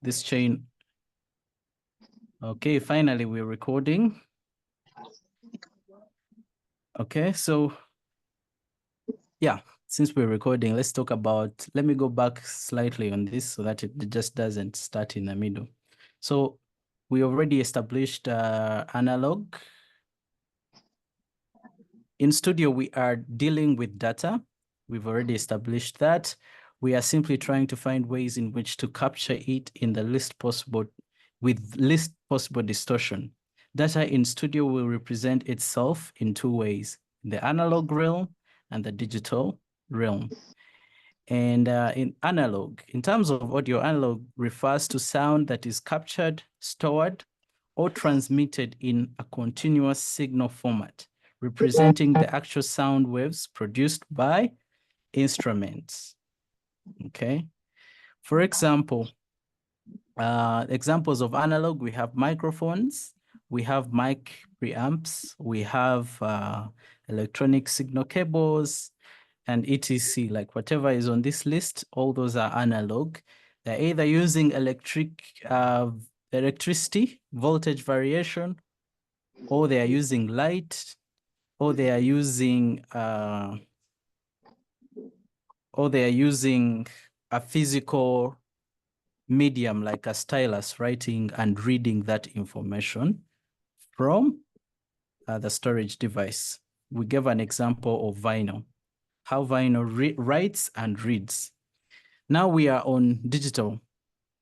this chain. Okay, finally we're recording. Okay, so yeah, since we're recording, let's talk about, let me go back slightly on this so that it just doesn't start in the middle. So we already established analog. In Studio, we are dealing with data. We've already established that. We are simply trying to find ways in which to capture it in the least possible, with least possible distortion. Data in Studio will represent itself in two ways, the analog realm and the digital realm. And in analog, in terms of audio, analog refers to sound that is captured, stored, or transmitted in a continuous signal format, representing the actual sound waves produced by instruments. Okay. For example, examples of analog, we have microphones, we have mic preamps, we have electronic signal cables, and etc. Like whatever is on this list, all those are analog. They're either using electricity, voltage variation, or they are using light, or they are using a physical medium like a stylus, writing and reading that information from the storage device. We gave an example of vinyl, how vinyl writes and reads. Now we are on digital.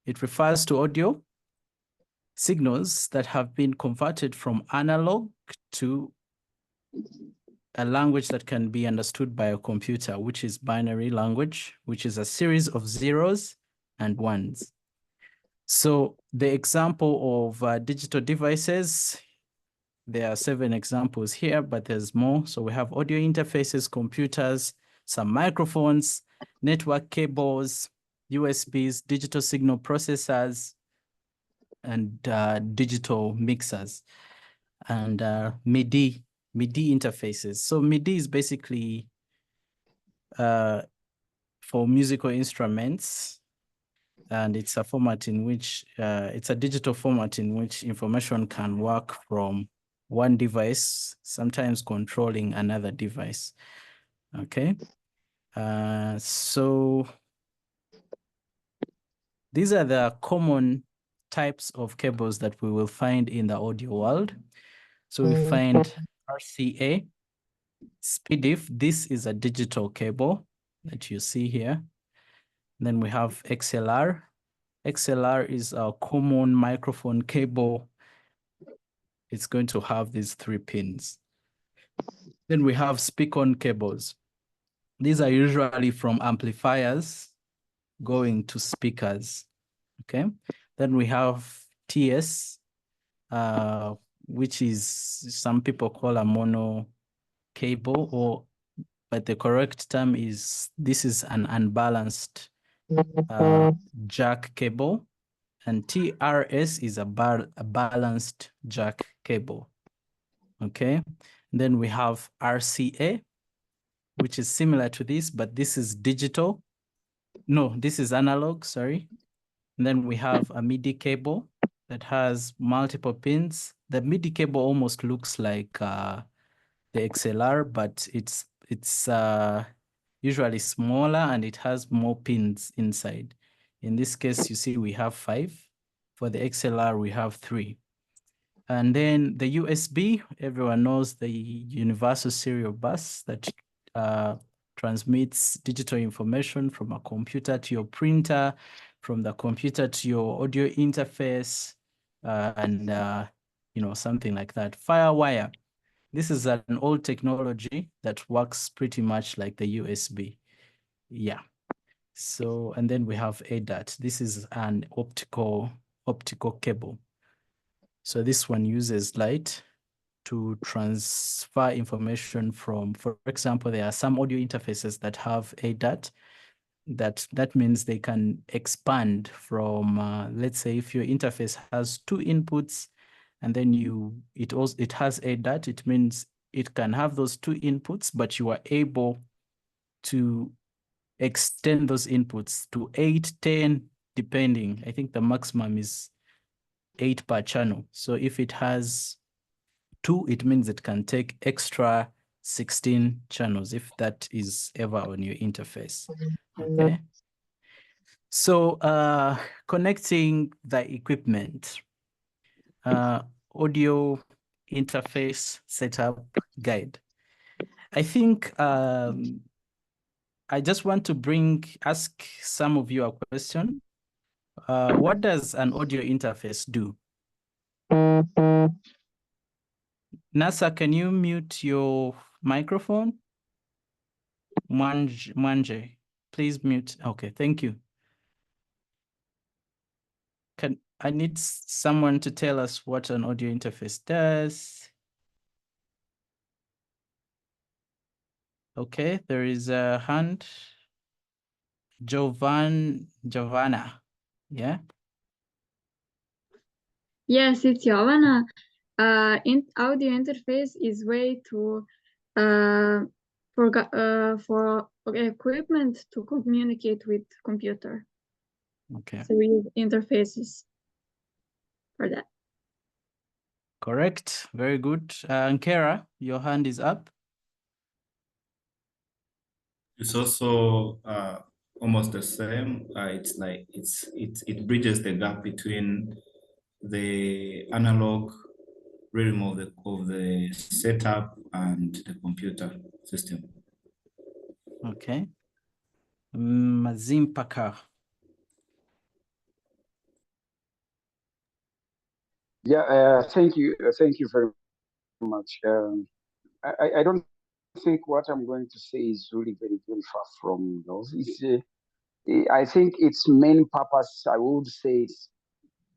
It refers to audio signals that have been converted from analog to a language that can be understood by a computer, which is binary language, which is a series of zeros and ones. So the example of digital devices, there are 7 examples here, but there's more. So we have audio interfaces, computers, some microphones, network cables, USBs, digital signal processors, and digital mixers, and MIDI interfaces. So MIDI is basically for musical instruments, and it's a format in which it's a digital format in which information can work from one device, sometimes controlling another device. Okay. So these are the common types of cables that we will find in the audio world. So we find RCA, SPDIF. This is a digital cable that you see here. Then we have XLR. XLR is a common microphone cable. It's going to have these 3 pins. Then we have speak-on cables. These are usually from amplifiers going to speakers. Okay. Then we have TS, which is some people call a mono cable, but the correct term is this is an unbalanced jack cable, and TRS is a balanced jack cable. Okay. Then we have RCA, which is similar to this, but this is digital. No, this is analog, sorry. And then we have a MIDI cable that has multiple pins. The MIDI cable almost looks like the XLR, but it's usually smaller and it has more pins inside. In this case, you see we have 5. For the XLR, we have 3. And then the USB, everyone knows the universal serial bus that transmits digital information from a computer to your printer, from the computer to your audio interface, and something like that. Firewire. This is an old technology that works pretty much like the USB. Yeah. So, and then we have ADAT. This is an optical cable. So this one uses light to transfer information from, for example, there are some audio interfaces that have ADAT. That means they can expand from, let's say if your interface has 2 inputs and then it has ADAT, it means it can have those 2 inputs, but you are able to extend those inputs to 8, 10, depending. I think the maximum is 8 per channel. So if it has 2, it means it can take extra 16 channels if that is ever on your interface. Okay. So connecting the equipment, audio interface setup guide. I think I just want to ask some of you a question. What does an audio interface do? NASA, can you mute your microphone? Manje, please mute. Okay, thank you. I need someone to tell us what an audio interface does. Okay, there is a hand. Giovanna, yeah? Yes, it's Giovanna. Audio interface is way to for equipment to communicate with computer. Okay. So we use interfaces for that. Correct. Very good. Nkera, your hand is up. It's also almost the same. It's like it bridges the gap between the analog rhythm of the setup and the computer system. Okay. Mazimpaka. Yeah, thank you very much. I don't think what I'm going to say is really very far from those. I think its main purpose, I would say, is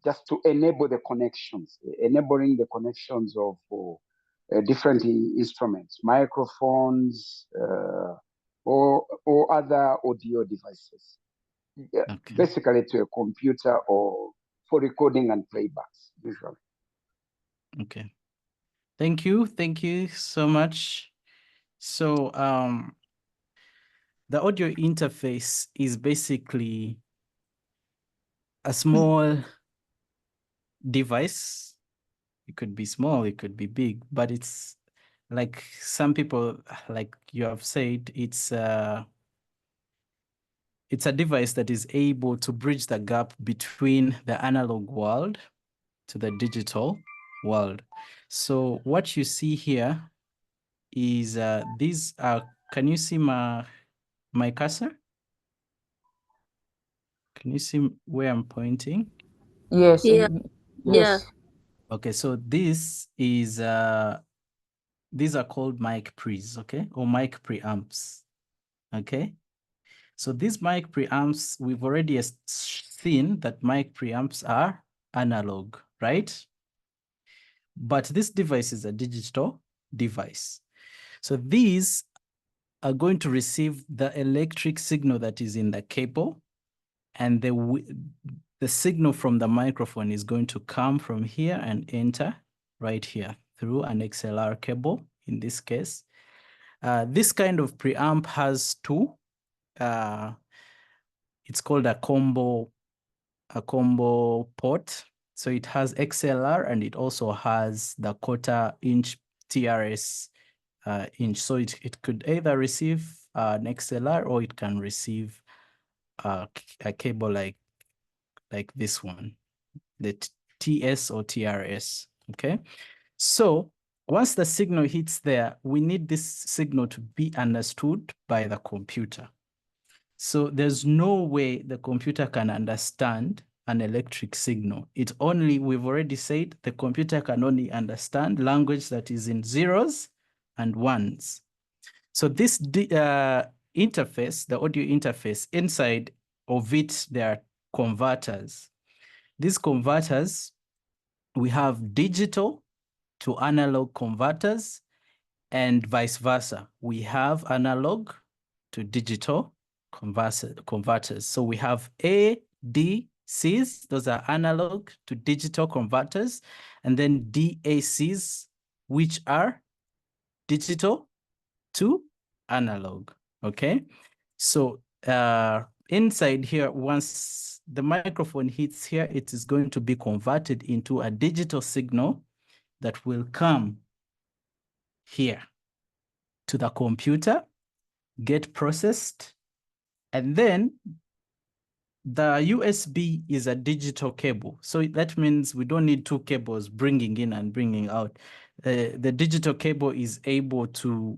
just to enable the connections, enabling the connections of different instruments, microphones, or other audio devices. Okay. Basically to a computer or for recording and playbacks, usually. Okay. Thank you. Thank you so much. So the audio interface is basically a small device. It could be small, it could be big, but it's like some people, like you have said, it's a device that is able to bridge the gap between the analog world to the digital world. So what you see here is these are, can you see my cursor? Can you see where I'm pointing? Yes. Yeah. Yes. Okay, so this is these are called mic pre's, okay, or mic preamps. Okay, so these mic preamps, we've already seen that mic preamps are analog, right? But this device is a digital device. So these are going to receive the electric signal that is in the cable, and the signal from the microphone is going to come from here and enter right here through an XLR cable in this case. This kind of preamp has two. It's called a combo port. So it has XLR and it also has the 1/4 inch TRS inch. So it could either receive an XLR or it can receive a cable like this one, the TS or TRS, okay? So once the signal hits there, we need this signal to be understood by the computer. So there's no way the computer can understand an electric signal. We've already said the computer can only understand language that is in zeros and ones. So this interface, the audio interface, inside of it, there are converters. These converters, we have digital to analog converters and vice versa. We have analog to digital converters. So we have ADCs, those are analog to digital converters, and then DACs, which are digital to analog, okay? So inside here, once the microphone hits here, it is going to be converted into a digital signal that will come here to the computer, get processed, and then the USB is a digital cable. So that means we don't need two cables bringing in and bringing out. The digital cable is able to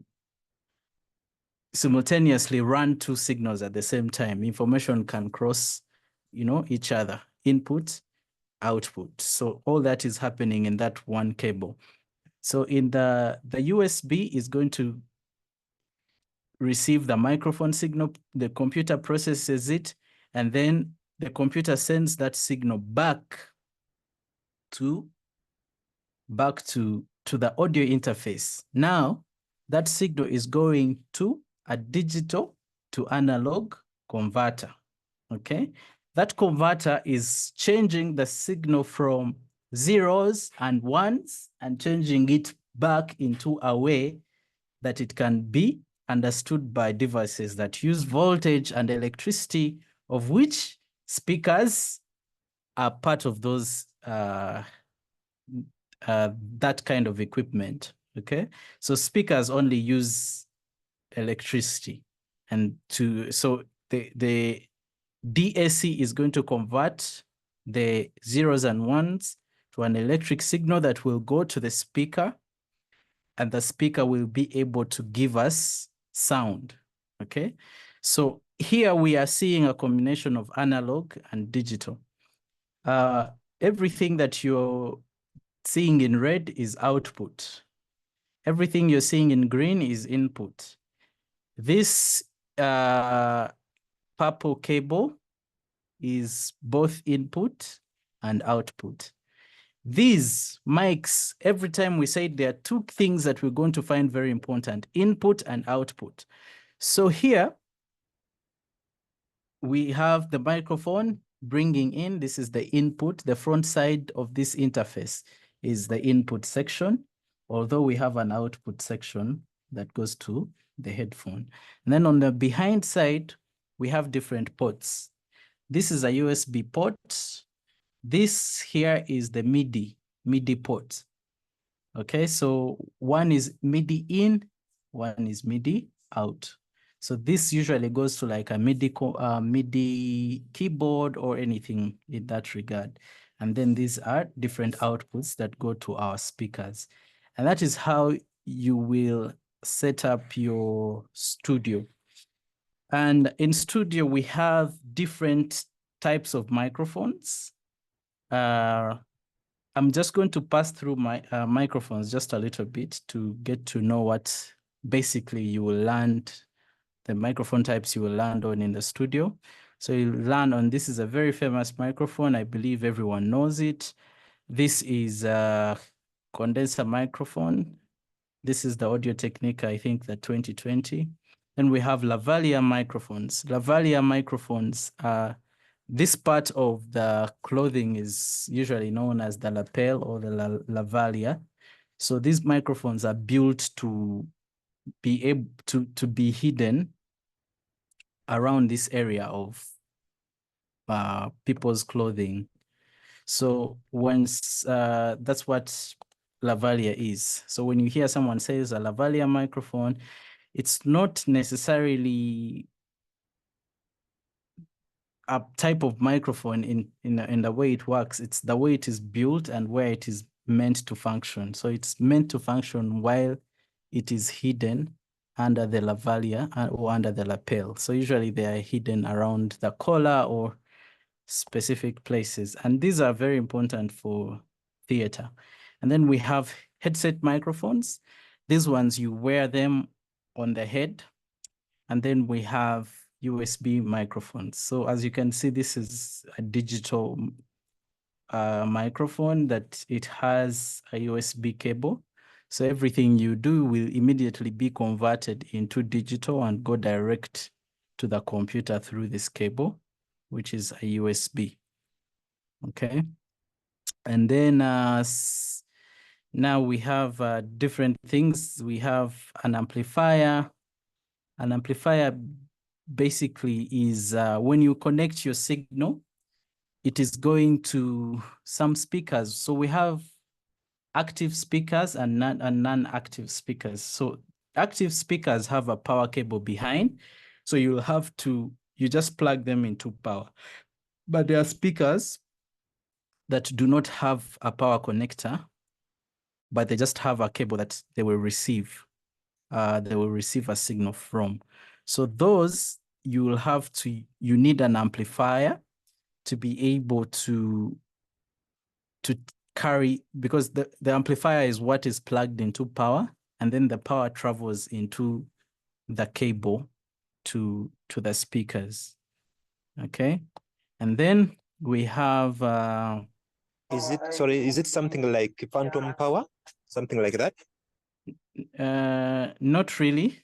simultaneously run two signals at the same time. Information can cross, each other, input, output. So all that is happening in that one cable. So in the USB is going to receive the microphone signal, the computer processes it, and then the computer sends that signal back to the audio interface. Now, that signal is going to a digital to analog converter, okay? That converter is changing the signal from zeros and ones and changing it back into a way that it can be understood by devices that use voltage and electricity, of which speakers are part of those that kind of equipment, okay? So speakers only use electricity, and so the DAC is going to convert the zeros and ones to an electric signal that will go to the speaker, and the speaker will be able to give us sound, okay? So here we are seeing a combination of analog and digital. Everything that you're seeing in red is output. Everything you're seeing in green is input. This purple cable is both input and output. These mics, every time we say there are two things that we're going to find very important, input and output. So here we have the microphone bringing in, this is the input, the front side of this interface is the input section, although we have an output section that goes to the headphone. And then on the behind side, we have different ports. This is a USB port. This here is the MIDI port. Okay, so one is MIDI in, one is MIDI out. So this usually goes to like a MIDI keyboard or anything in that regard. And then these are different outputs that go to our speakers. And that is how you will set up your studio. And in studio, we have different types of microphones. I'm just going to pass through my microphones just a little bit to get to know what basically you will land, the microphone types you will land on in the studio. So you'll land on, this is a very famous microphone. I believe everyone knows it. This is a condenser microphone. This is the Audio Technica, I think the 2020. Then we have lavalier microphones. Lavalier microphones are, this part of the clothing is usually known as the lapel or the lavalier. So these microphones are built to be able to be hidden around this area of people's clothing. So once that's what lavalier is. So when you hear someone says a lavalier microphone, it's not necessarily a type of microphone in the way it works. It's the way it is built and where it is meant to function. So it's meant to function while it is hidden under the lavalier or under the lapel. So usually they are hidden around the collar or specific places. And these are very important for theater. And then we have headset microphones. These ones, you wear them on the head. And then we have USB microphones. So as you can see, this is a digital microphone that it has a USB cable. So everything you do will immediately be converted into digital and go direct to the computer through this cable, which is a USB. Okay. And then now we have different things. We have an amplifier. An amplifier basically is when you connect your signal, it is going to some speakers. So we have active speakers and non-active speakers. So active speakers have a power cable behind. So you'll have to, you just plug them into power. But there are speakers that do not have a power connector, but they just have a cable that they will receive. They will receive a signal from. So those you will have to, you need an amplifier to be able to carry, because the amplifier is what is plugged into power, and then the power travels into the cable to the speakers. Okay. And then we have is it something like phantom power? Something like that? Not really.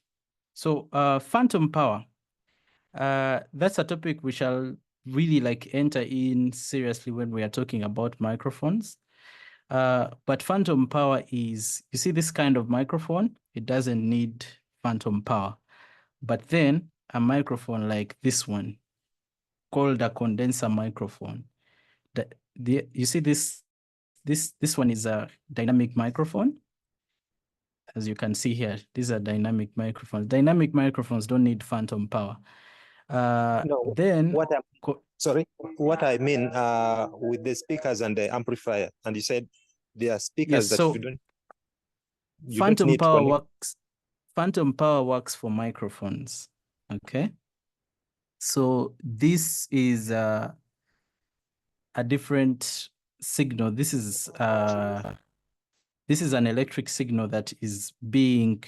So phantom power, that's a topic we shall really like enter in seriously when we are talking about microphones. But phantom power is, you see this kind of microphone, it doesn't need phantom power. But then a microphone like this one, called a condenser microphone, you see this one is a dynamic microphone. As you can see here, these are dynamic microphones. Dynamic microphones don't need phantom power. No, then what I mean with the speakers and the amplifier, and you said there are speakers yes, that so you don't need phantom power works for microphones. Okay, so this is a different signal. This is an electric signal that is being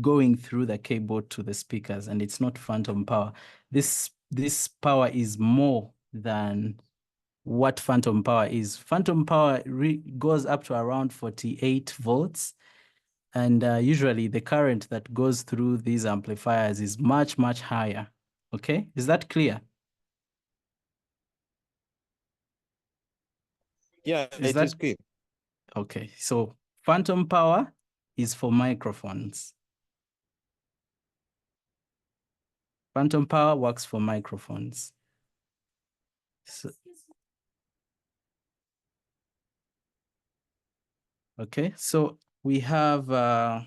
going through the cable to the speakers, and it's not phantom power. This power is more than what phantom power is. Phantom power goes up to around 48 volts. And usually the current that goes through these amplifiers is much, much higher. Okay, is that clear? Yeah, it is clear. Okay, so phantom power is for microphones. Phantom power works for microphones. So, okay, so we have a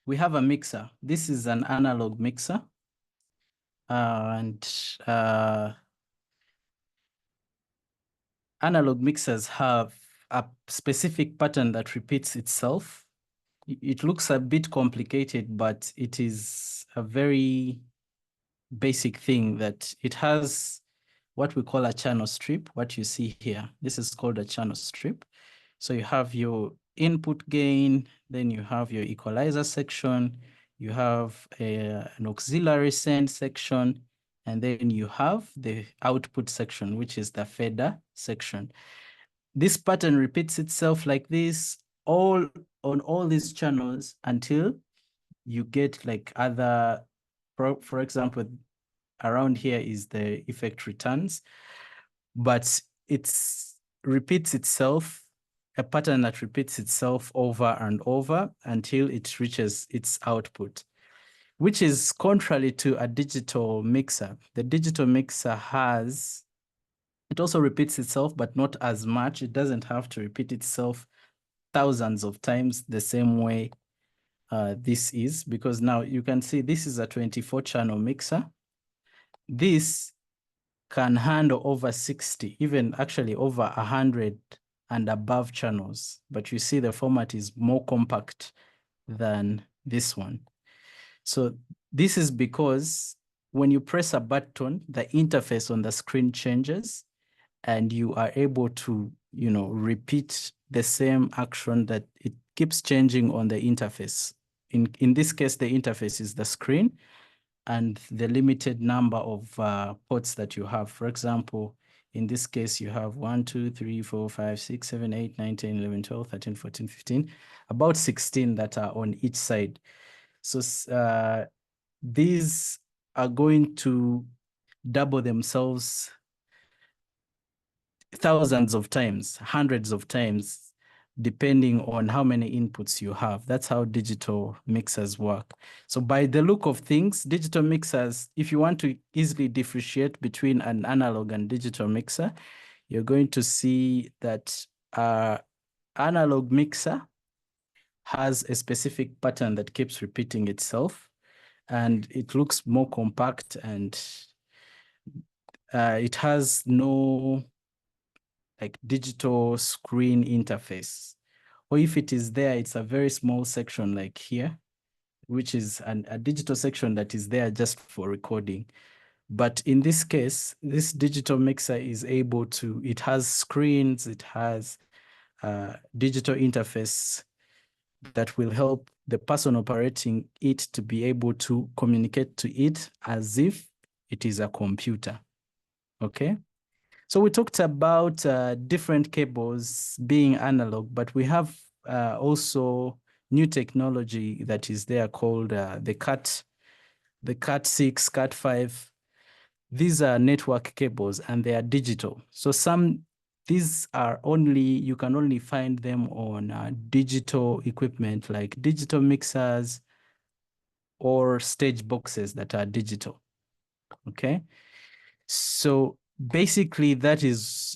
mixer. This is an analog mixer. And analog mixers have a specific pattern that repeats itself. It looks a bit complicated, but it is a very basic thing that it has what we call a channel strip, what you see here. This is called a channel strip. So you have your input gain, then you have your equalizer section, you have an auxiliary send section, and then you have the output section, which is the fader section. This pattern repeats itself like this on all these channels until you get like other, for example, around here is the effect returns, but it's repeats itself, a pattern that repeats itself over and over until it reaches its output, which is contrary to a digital mixer. The digital mixer it also repeats itself, but not as much. It doesn't have to repeat itself thousands of times the same way this is, because now you can see this is a 24-channel mixer. This can handle over 60, even actually over 100 and above channels. But you see the format is more compact than this one. So this is because when you press a button, the interface on the screen changes, and you are able to, repeat the same action that it keeps changing on the interface. In this case, the interface is the screen and the limited number of ports that you have. For example, in this case, you have 1, 2, 3, 4, 5, 6, 7, 8, 9, 10, 11, 12, 13, 14, 15, about 16 that are on each side. So these are going to double themselves thousands of times, hundreds of times, depending on how many inputs you have. That's how digital mixers work. So by the look of things, digital mixers, if you want to easily differentiate between an analog and digital mixer, you're going to see that analog mixer has a specific pattern that keeps repeating itself, and it looks more compact, and it has no like digital screen interface. Or if it is there, it's a very small section like here, which is a digital section that is there just for recording. But in this case, this digital mixer is able to, it has screens, it has a digital interface that will help the person operating it to be able to communicate to it as if it is a computer, okay? So we talked about different cables being analog, but we have also new technology that is there called the Cat6, Cat5. These are network cables and they are digital. So these are you can only find them on digital equipment like digital mixers or stage boxes that are digital, okay? So basically that is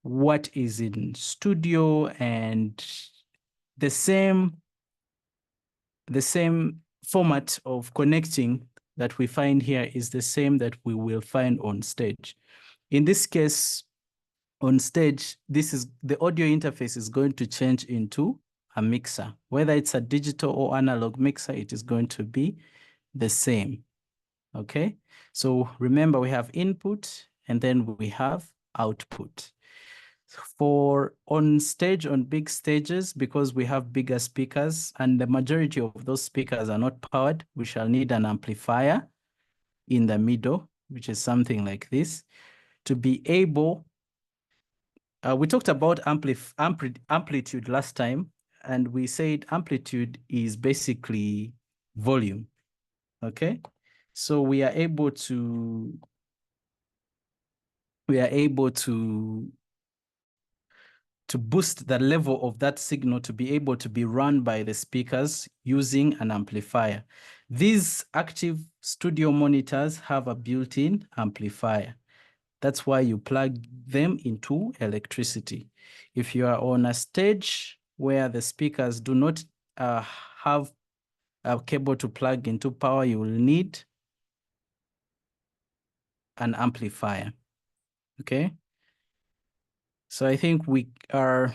what is in studio, and the same format of connecting that we find here is the same that we will find on stage. In this case, on stage, the audio interface is going to change into a mixer. Whether it's a digital or analog mixer, it is going to be the same, okay? So remember, we have input and then we have output. For on stage, on big stages, because we have bigger speakers and the majority of those speakers are not powered, we shall need an amplifier in the middle, which is something like this, to be able, we talked about amplitude last time, and we said amplitude is basically volume, okay? So we are able to boost the level of that signal to be able to be run by the speakers using an amplifier. These active studio monitors have a built-in amplifier. That's why you plug them into electricity. If you are on a stage where the speakers do not have a cable to plug into power, you will need an amplifier, okay? So I think we are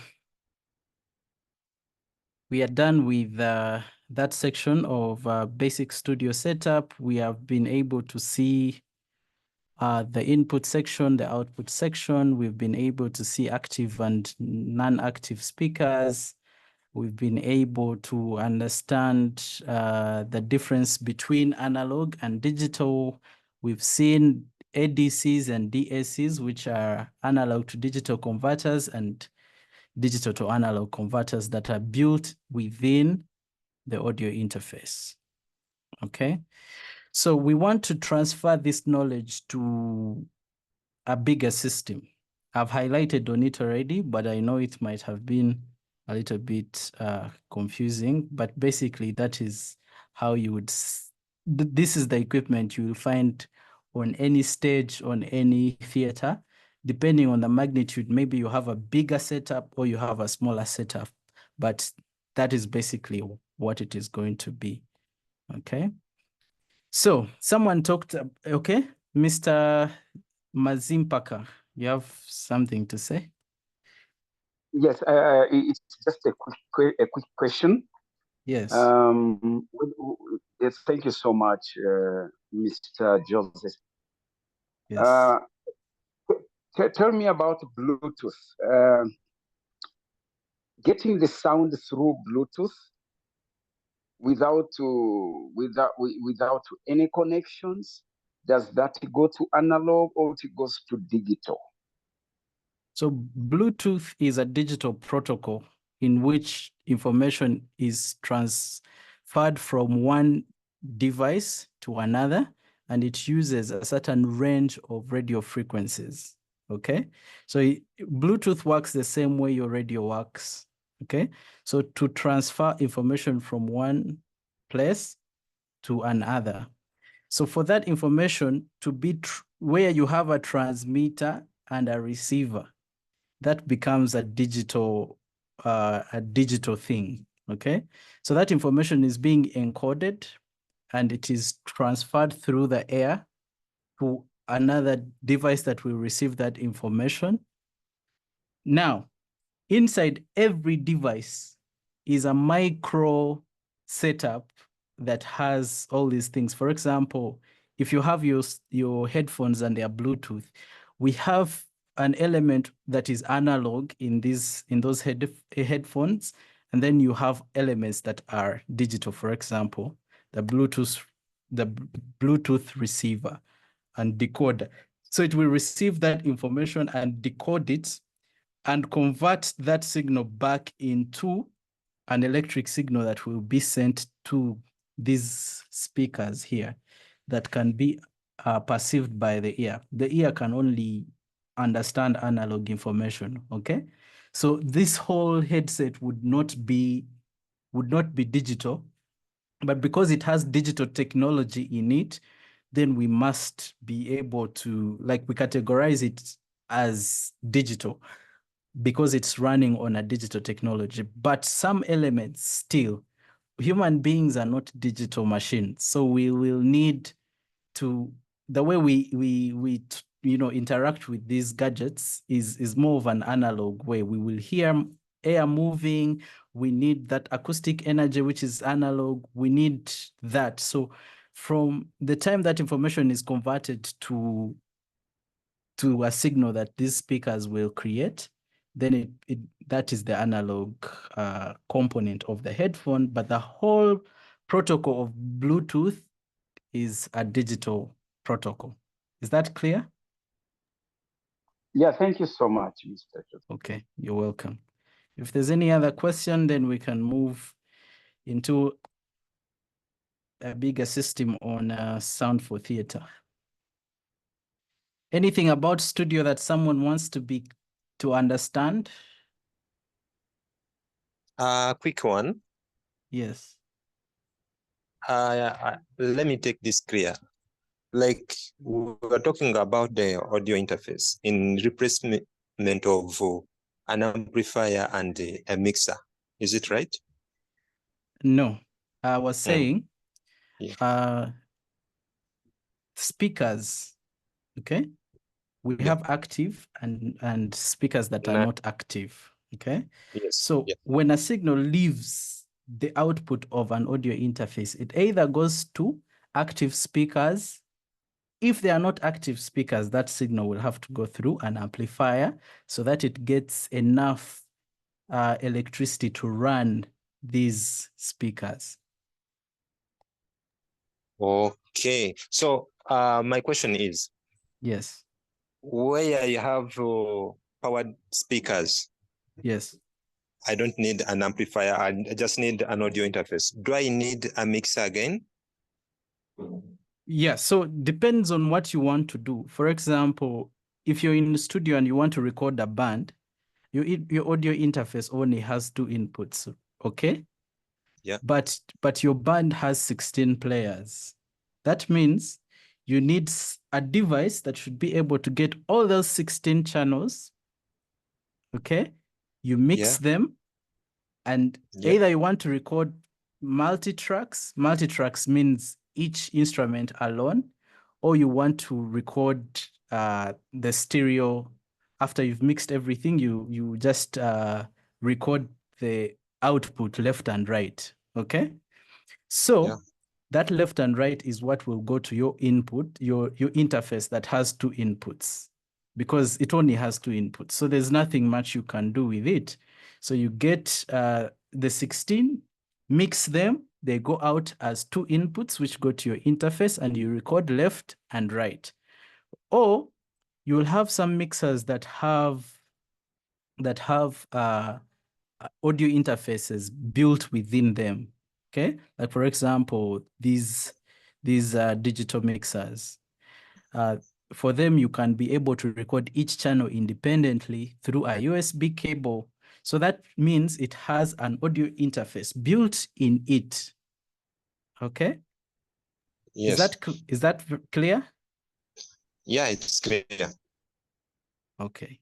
done with that section of basic studio setup. We have been able to see the input section, the output section. We've been able to see active and non-active speakers. We've been able to understand the difference between analog and digital. We've seen ADCs and DACs, which are analog to digital converters, and digital to analog converters that are built within the audio interface, okay? So we want to transfer this knowledge to a bigger system. I've highlighted on it already, but I know it might have been a little bit confusing, but basically that is how you would, this is the equipment you will find on any stage, on any theater. Depending on the magnitude, maybe you have a bigger setup or you have a smaller setup, but that is basically what it is going to be, okay? So someone talked, okay, Mr. Mazimpaka, you have something to say? Yes, it's just a quick question. Yes. Yes, thank you so much, Mr. Joseph. Yes. Tell me about Bluetooth. Getting the sound through Bluetooth without any connections, does that go to analog or it goes to digital? So Bluetooth is a digital protocol in which information is transferred from one device to another, and it uses a certain range of radio frequencies. okay? So Bluetooth works the same way your radio works, okay? So to transfer information from one place to another. So for that information to be where you have a transmitter and a receiver, that becomes a digital thing, okay? So that information is being encoded and it is transferred through the air to another device that will receive that information. Now, inside every device is a micro setup that has all these things. For example, if you have your headphones and their Bluetooth, we have an element that is analog in those headphones, and then you have elements that are digital. For example, the Bluetooth receiver and decoder. So it will receive that information and decode it and convert that signal back into an electric signal that will be sent to these speakers here that can be perceived by the ear. The ear can only understand analog information, okay? So this whole headset would not be digital, but because it has digital technology in it, then we must be able to, like, we categorize it as digital because it's running on a digital technology. But some elements still, human beings are not digital machines. So we will need to, the way we interact with these gadgets is more of an analog way. We will hear air moving, we need that acoustic energy, which is analog, we need that. So from the time that information is converted to a signal that these speakers will create, then that is the analog component of the headphone, but the whole protocol of Bluetooth is a digital protocol. Is that clear? Yeah, thank you so much, Mr. Okay, you're welcome. If there's any other question, then we can move into a bigger system on sound for theater. Anything about studio that someone wants to understand? Quick one. Yes. Let me take this clear. Like, we're talking about the audio interface in replacement of an amplifier and a mixer. Is it right? No, I was saying speakers, okay? We have active and speakers that are not active, okay? Yes. So when a signal leaves the output of an audio interface, it either goes to active speakers. If they are not active speakers, that signal will have to go through an amplifier so that it gets enough electricity to run these speakers. Okay. So my question is, yes, where you have powered speakers, yes, I don't need an amplifier. I just need an audio interface. Do I need a mixer again? Yeah, so depends on what you want to do. For example, if you're in the studio and you want to record a band, your audio interface only has 2 inputs, okay? Yeah. But your band has 16 players. That means you need a device that should be able to get all those 16 channels, okay? You mix them, and either you want to record multi-tracks. Multi-tracks means each instrument alone, or you want to record the stereo. After you've mixed everything, you just record the output left and right, okay? So that left and right is what will go to your input, your interface that has 2 inputs, because it only has 2 inputs. So there's nothing much you can do with it. So you get the 16, mix them, they go out as 2 inputs, which go to your interface, and you record left and right. Or you will have some mixers that have audio interfaces built within them. Okay, like for example, these digital mixers. for them, you can be able to record each channel independently through a USB cable. So that means it has an audio interface built in it. Okay? Yes. Is that clear? Yeah, it's clear. Okay.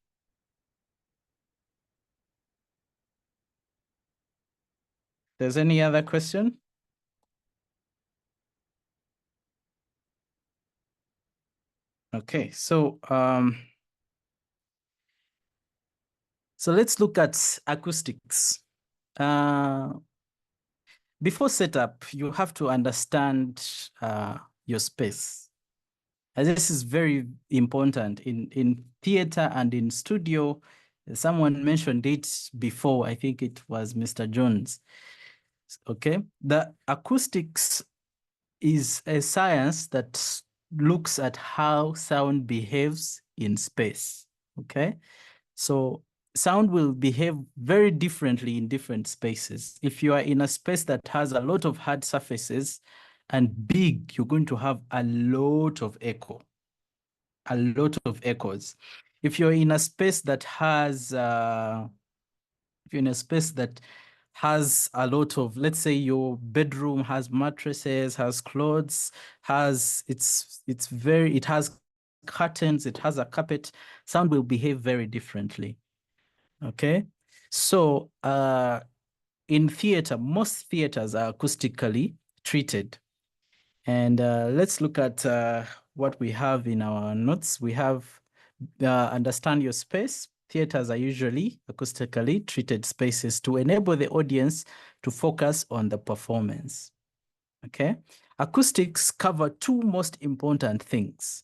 There's any other question? Okay, so let's look at acoustics. Before setup, you have to understand your space. And this is very important in theater and in studio. Someone mentioned it before. I think it was Mr. Jones. Okay, the acoustics is a science that looks at how sound behaves in space. Okay, so sound will behave very differently in different spaces. If you are in a space that has a lot of hard surfaces and big, you're going to have a lot of echo, a lot of echoes. If you're in a space that has, if you're in a space that has a lot of, let's say your bedroom has mattresses, has clothes, it has curtains, it has a carpet, sound will behave very differently. Okay, so in theater, most theaters are acoustically treated. And let's look at what we have in our notes. We have understand your space. Theaters are usually acoustically treated spaces to enable the audience to focus on the performance. Okay, acoustics cover two most important things.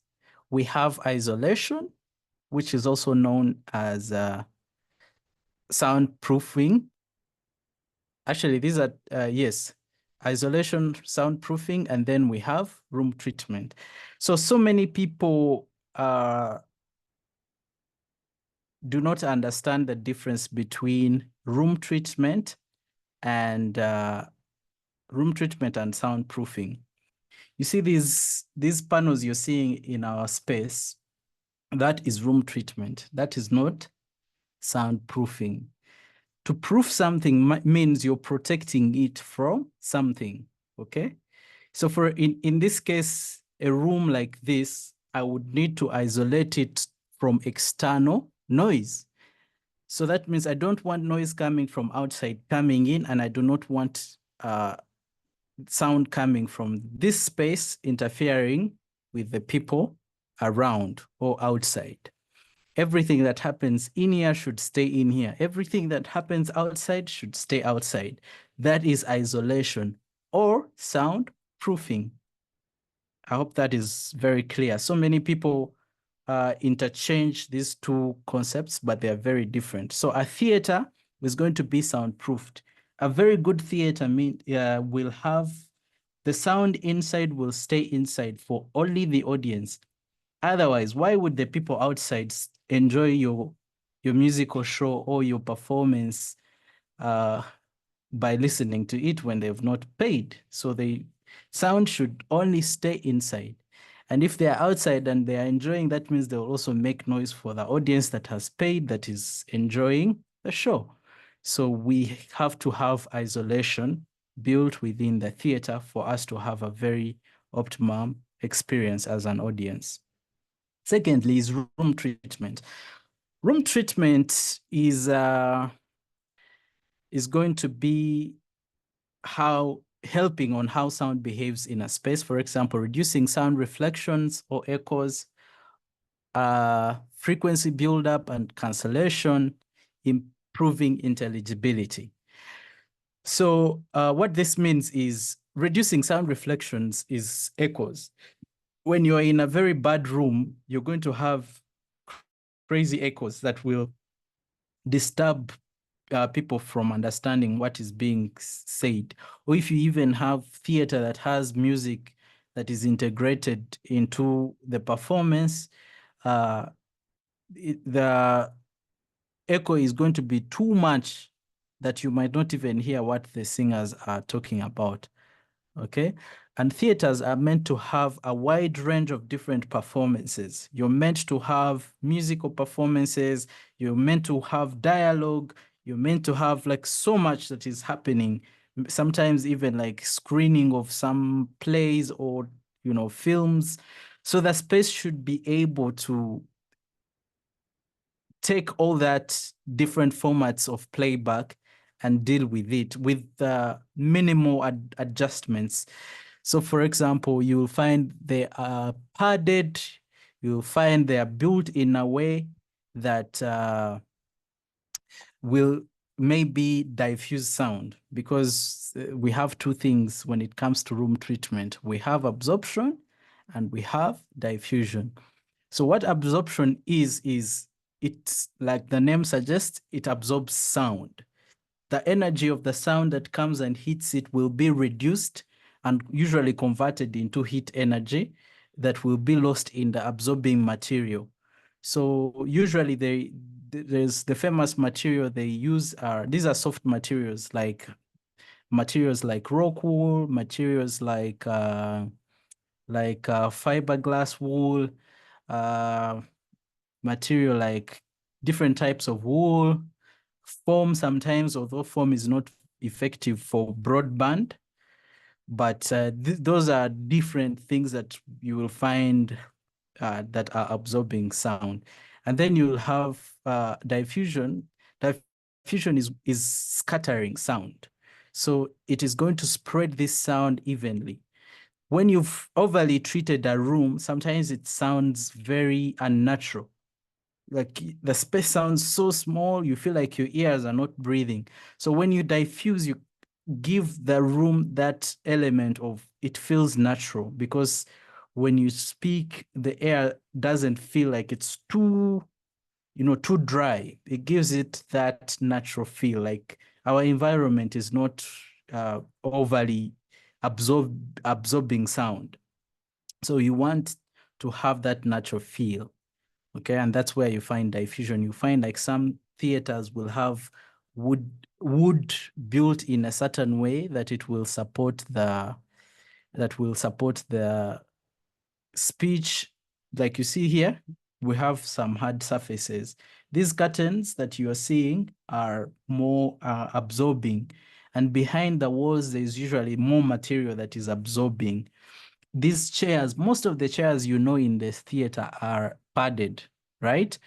We have isolation, which is also known as soundproofing. Actually, these are, yes, isolation, soundproofing, and then we have room treatment. So many people do not understand the difference between room treatment and soundproofing. You see these panels you're seeing in our space, that is room treatment. That is not soundproofing. To proof something means you're protecting it from something, okay? So in this case, a room like this, I would need to isolate it from external noise. So that means I don't want noise coming from outside coming in, and I do not want sound coming from this space interfering with the people around or outside. Everything that happens in here should stay in here. Everything that happens outside should stay outside. That is isolation or soundproofing. I hope that is very clear. So many people interchange these two concepts, but they are very different. So a theater is going to be soundproofed. A very good theater will have the sound inside will stay inside for only the audience. Otherwise, why would the people outside enjoy your musical show or your performance by listening to it when they've not paid? So the sound should only stay inside. And if they're outside and they're enjoying, that means they'll also make noise for the audience that has paid, that is enjoying the show. So we have to have isolation built within the theater for us to have a very optimum experience as an audience. Secondly is room treatment. Room treatment is going to be helping on how sound behaves in a space. For example, reducing sound reflections or echoes, frequency buildup and cancellation, improving intelligibility. So what this means is reducing sound reflections is echoes. When you're in a very bad room, you're going to have crazy echoes that will disturb people from understanding what is being said. Or if you even have theater that has music that is integrated into the performance, the echo is going to be too much that you might not even hear what the singers are talking about. Okay, And theaters are meant to have a wide range of different performances. You're meant to have musical performances. You're meant to have dialogue. You're meant to have like so much that is happening. Sometimes even like screening of some plays or, you know, films. So the space should be able to take all that different formats of playback and deal with it with minimal adjustments. So for example, you'll find they are padded, you'll find they are built in a way that will maybe diffuse sound, because we have two things when it comes to room treatment. We have absorption and we have diffusion. So what absorption is it's like the name suggests, it absorbs sound. The energy of the sound that comes and hits it will be reduced and usually converted into heat energy that will be lost in the absorbing material. So usually there's the famous material they use these are soft materials like rock wool, materials like fiberglass wool, material like different types of wool, foam sometimes, although foam is not effective for broadband, but those are different things that you will find that are absorbing sound. And then you'll have diffusion. Diffusion is scattering sound. So it is going to spread this sound evenly. When you've overly treated a room, sometimes it sounds very unnatural. Like the space sounds so small, you feel like your ears are not breathing. So when you diffuse, you give the room that element of it feels natural, because when you speak, the air doesn't feel like it's too, you know, too dry. It gives it that natural feel, like our environment is not overly absorbing sound. So you want to have that natural feel. Okay, and that's where you find diffusion. You find like some theaters will have wood built in a certain way that it will support the speech. Like you see here, we have some hard surfaces. These curtains that you are seeing are more absorbing, and behind the walls there's usually more material that is absorbing. These chairs, most of the chairs you know in this theater are padded, right?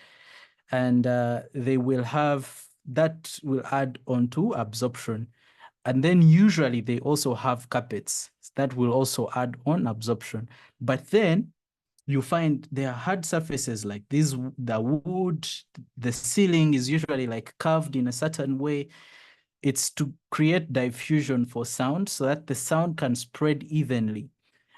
And they will have, that will add on to absorption. And then usually they also have carpets that will also add on absorption. But then you find there are hard surfaces like this, the wood, the ceiling is usually like carved in a certain way. It's to create diffusion for sound so that the sound can spread evenly.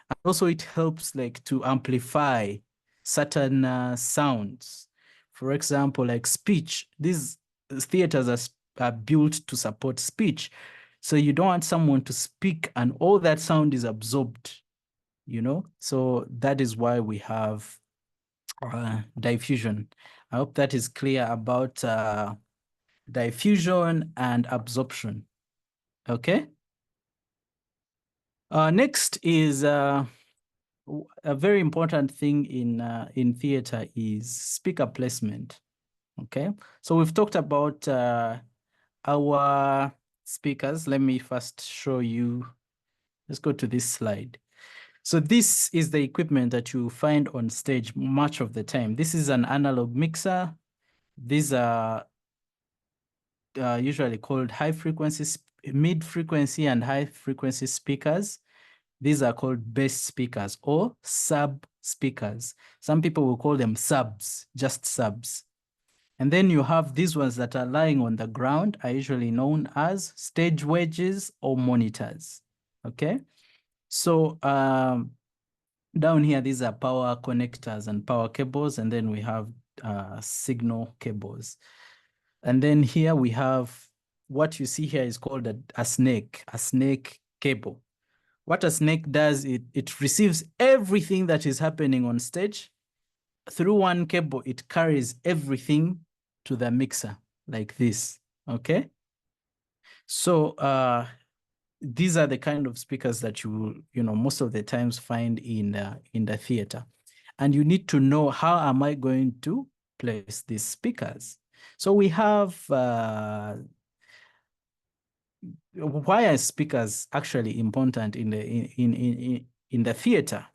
And also it helps like to amplify certain sounds. For example, like speech, these theaters are built to support speech. So you don't want someone to speak and all that sound is absorbed, you know? So that is why we have diffusion. I hope that is clear about diffusion and absorption. Okay. Next is a very important thing in theater is speaker placement. Okay, so we've talked about our speakers. Let me first show you. Let's go to this slide. So this is the equipment that you find on stage much of the time. This is an analog mixer. These are usually called high frequency, mid frequency and high frequency speakers. These are called bass speakers or sub speakers. Some people will call them subs, just subs. And then you have these ones that are lying on the ground, are usually known as stage wedges or monitors. Okay. So down here, these are power connectors and power cables. And then we have signal cables. And then here we have what you see here is called a snake cable. What a snake does, it receives everything that is happening on stage. Through one cable, it carries everything to the mixer like this, okay? So these are the kind of speakers that you will, most of the times find in the theater. And you need to know, how am I going to place these speakers? So we have, why are speakers actually important in the theater?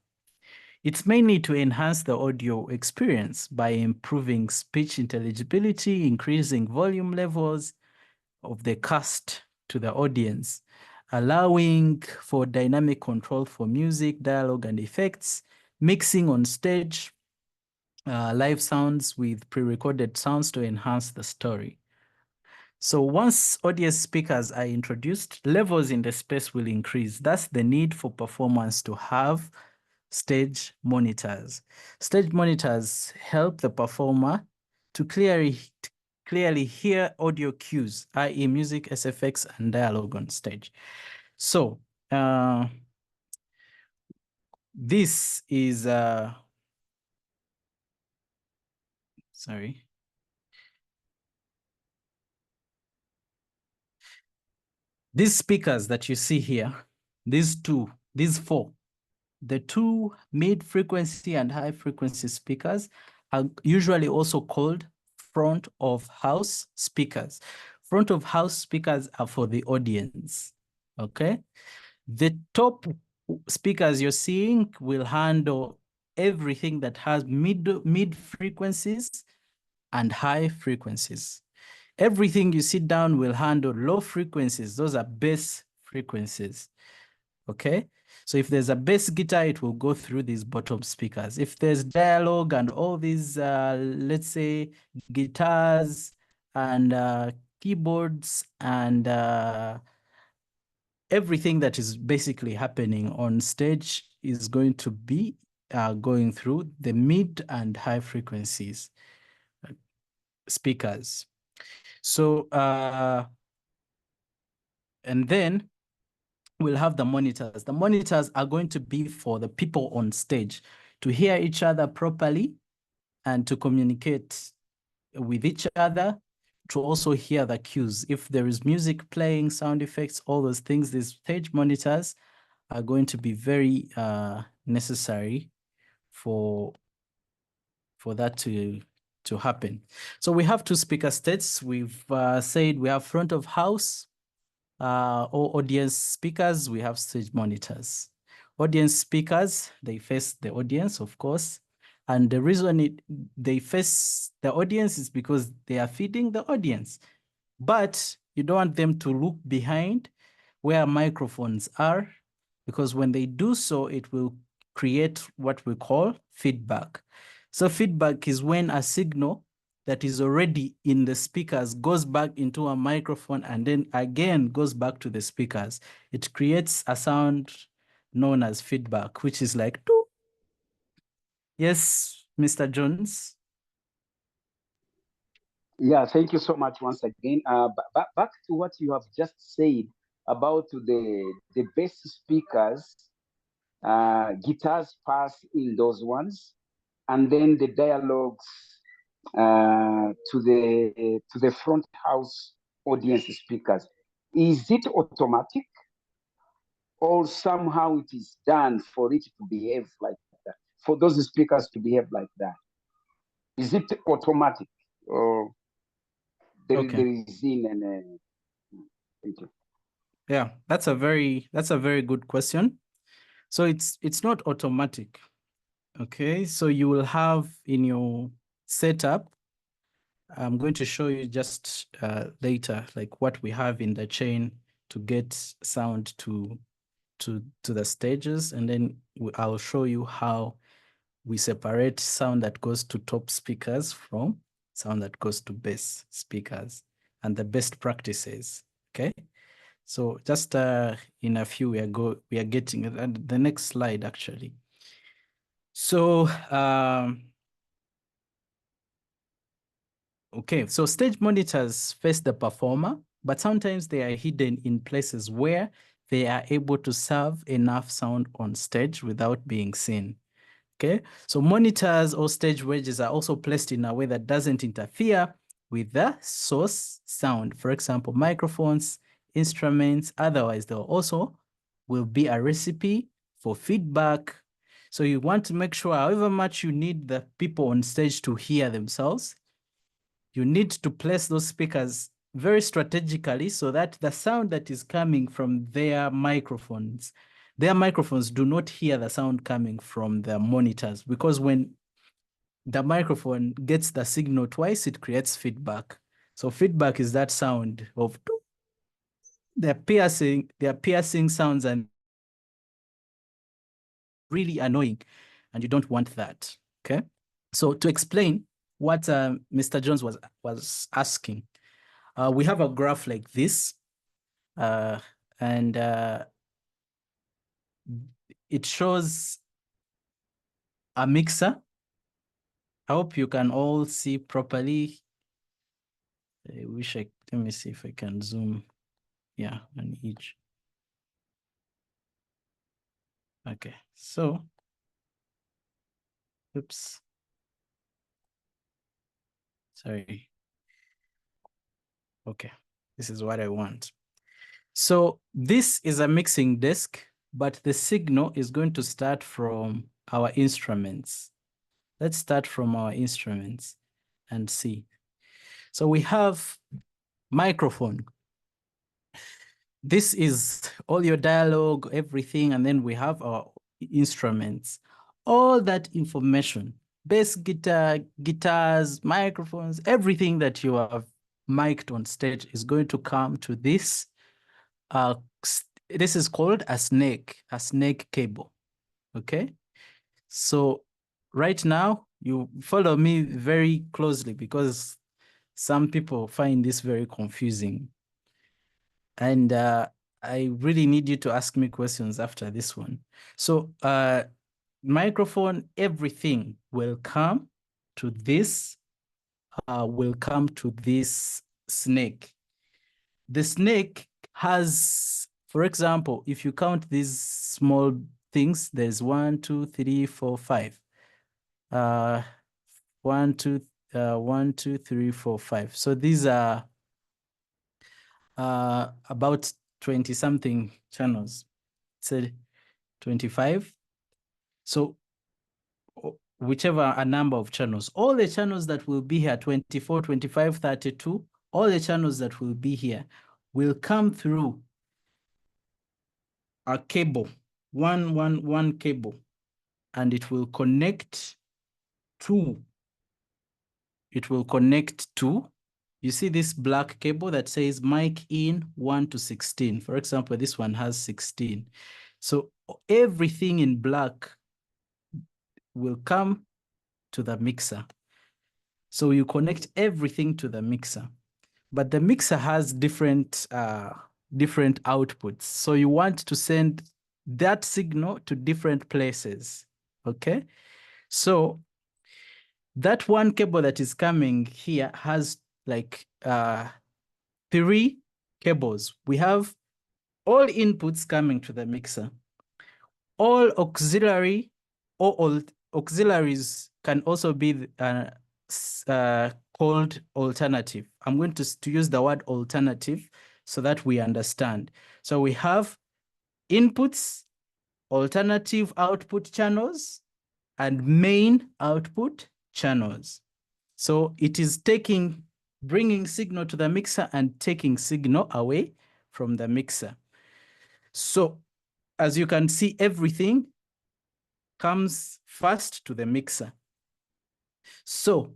It's mainly to enhance the audio experience by improving speech intelligibility, increasing volume levels of the cast to the audience, allowing for dynamic control for music, dialogue, and effects, mixing on stage, live sounds with pre-recorded sounds to enhance the story. So once audience speakers are introduced, levels in the space will increase. That's the need for performance to have stage monitors. Stage monitors help the performer to clearly hear audio cues, i.e. music, SFX, and dialogue on stage. So this is, sorry. These speakers that you see here, these four, the two mid-frequency and high-frequency speakers are usually also called front of house speakers. Front of house speakers are for the audience, okay? The top speakers you're seeing will handle everything that has mid frequencies and high frequencies. Everything you sit down will handle low frequencies. Those are bass frequencies, okay? So if there's a bass guitar, it will go through these bottom speakers. If there's dialogue and all these, let's say, guitars and keyboards and everything that is basically happening on stage is going to be going through the mid and high frequencies speakers. So, and then we'll have the monitors. The monitors are going to be for the people on stage to hear each other properly and to communicate with each other, to also hear the cues. If there is music playing, sound effects, all those things, these stage monitors are going to be very necessary for that to happen. So we have two speaker states. We've said we have front of house or audience speakers, we have stage monitors. Audience speakers, they face the audience, of course. And the reason they face the audience is because they are feeding the audience. But you don't want them to look behind where microphones are, because when they do so, it will create what we call feedback. So feedback is when a signal that is already in the speakers goes back into a microphone and then again goes back to the speakers. It creates a sound known as feedback, which is like, doo. Yes, Mr. Jones. Yeah, thank you so much once again. Back to what you have just said about the bass speakers, guitars pass in those ones, and then the dialogues to the front house audience speakers. Is it automatic, or somehow it is done for it to behave like that, for those speakers to behave like that? Is it automatic, or there is in and thank you. Yeah, that's a very good question. So it's not automatic. Okay, so you will have in your setup, I'm going to show you just later, like what we have in the chain to get sound to the stages, and then I'll show you how we separate sound that goes to top speakers from sound that goes to bass speakers and the best practices. Okay, so just in a few we are getting the next slide actually. So okay, so stage monitors face the performer, but sometimes they are hidden in places where they are able to serve enough sound on stage without being seen. Okay, so monitors or stage wedges are also placed in a way that doesn't interfere with the source sound. For example, microphones instruments. Otherwise, there also will be a recipe for feedback. So you want to make sure however much you need the people on stage to hear themselves, you need to place those speakers very strategically so that the sound that is coming from their microphones do not hear the sound coming from the monitors, because when the microphone gets the signal twice, it creates feedback. So feedback is that sound of they're piercing sounds and really annoying, and you don't want that. Okay. So to explain what Mr. Jones was asking, we have a graph like this, and it shows a mixer. I hope you can all see properly. Let me see if I can zoom. Yeah, on each. Okay, so, oops. Sorry. Okay, this is what I want. So this is a mixing desk, but the signal is going to start from our instruments. Let's start from our instruments and see. So we have microphone. This is all your dialogue, everything, and then we have our instruments. All that information, bass guitar, guitars, microphones, everything that you have mic'd on stage is going to come to this. This is called a snake cable, okay? So right now, you follow me very closely because some people find this very confusing. And I really need you to ask me questions after this one. So microphone, everything will come to this, snake. The snake has, for example, if you count these small things, there's 1, 2, 3, 4, 5. 1, 2, 3, 4, 5. So these are about 20 something channels. So 25. So whichever a number of channels, all the channels that will be here, 24, 25, 32, all the channels that will be here will come through a cable, one cable, and it will connect to, you see this black cable that says mic in 1 to 16. For example, this one has 16. So everything in black will come to the mixer. So you connect everything to the mixer, but the mixer has different outputs. So you want to send that signal to different places, okay? So that one cable that is coming here has like 3 cables. We have all inputs coming to the mixer. All auxiliary or all auxiliaries can also be called alternative. I'm going to use the word alternative so that we understand. So we have inputs, alternative output channels, and main output channels. So it is bringing signal to the mixer and taking signal away from the mixer. So as you can see, everything comes first to the mixer. So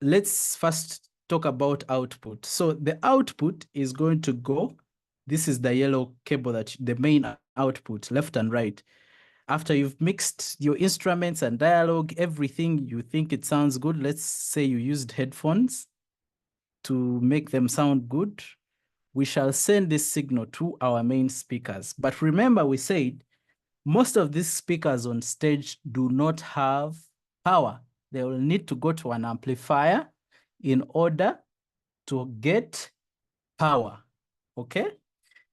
let's first talk about output. So the output is going to go, this is the yellow cable, that the main output, left and right. After you've mixed your instruments and dialogue, everything, you think it sounds good. Let's say you used headphones to make them sound good. We shall send this signal to our main speakers. But remember, we said most of these speakers on stage do not have power. They will need to go to an amplifier in order to get power, okay?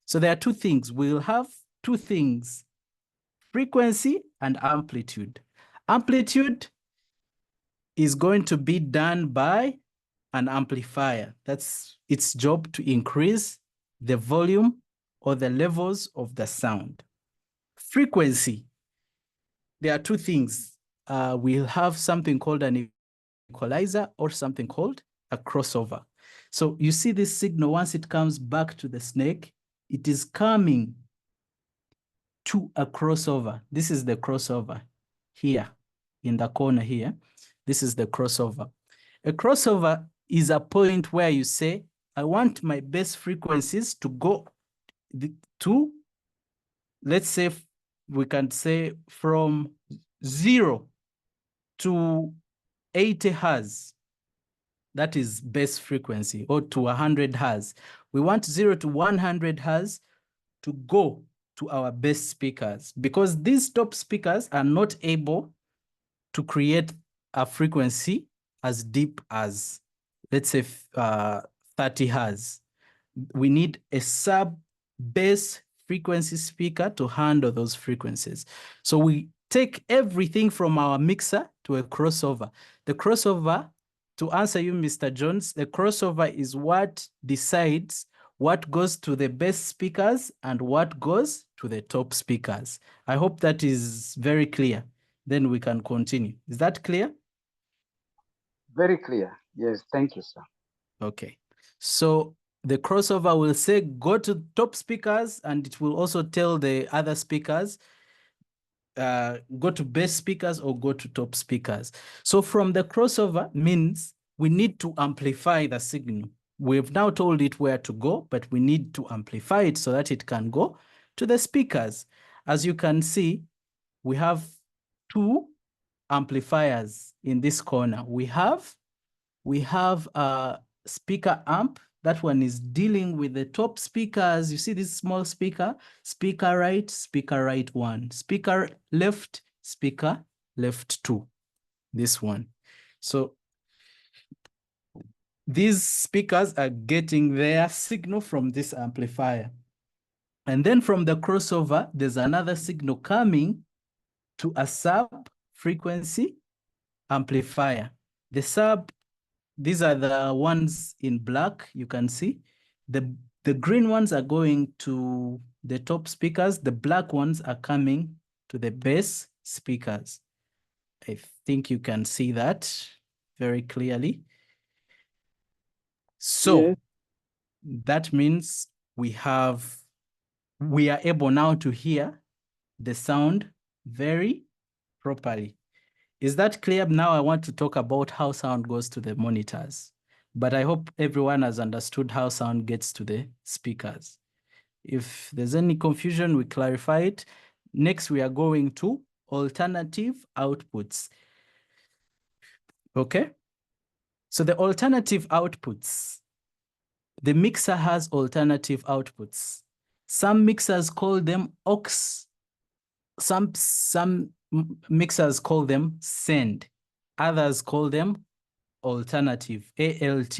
So there are 2 things. We'll have 2 things, frequency and amplitude. Amplitude is going to be done by an amplifier. That's its job, to increase the volume or the levels of the sound. Frequency, there are two things. We'll have something called an equalizer or something called a crossover. So you see this signal, once it comes back to the snake, it is coming to a crossover. This is the crossover here in the corner here. This is the crossover. A crossover is a point where you say, I want my base frequencies to go to, let's say, we can say from 0 to 80 hertz. That is base frequency, or to 100 hertz. We want 0 to 100 hertz to go to our base speakers, because these top speakers are not able to create a frequency as deep as, let's say, 30 hertz. We need a sub-bass frequency speaker to handle those frequencies. So we take everything from our mixer to a crossover. The crossover, to answer you, Mr. Jones, the crossover is what decides what goes to the bass speakers and what goes to the top speakers. I hope that is very clear. Then we can continue. Is that clear? Very clear. Yes, thank you, sir. Okay. So the crossover will say go to top speakers, and it will also tell the other speakers go to bass speakers or go to top speakers. So from the crossover means we need to amplify the signal. We've now told it where to go, but we need to amplify it so that it can go to the speakers. As you can see, we have two amplifiers in this corner. We have a speaker amp. That one is dealing with the top speakers. You see this small speaker speaker right 1, speaker left 2, this one. So these speakers are getting their signal from this amplifier. And then from the crossover, there's another signal coming to a sub-frequency amplifier. These are the ones in black, you can see. The green ones are going to the top speakers. The black ones are coming to the bass speakers. I think you can see that very clearly. So Yes. that means we are able now to hear the sound very properly. Is that clear? Now I want to talk about how sound goes to the monitors, but I hope everyone has understood how sound gets to the speakers. If there's any confusion, we clarify it. Next, we are going to alternative outputs. Okay? So the alternative outputs, the mixer has alternative outputs. Some mixers call them aux. Some mixers call them send. Others call them alternative, ALT.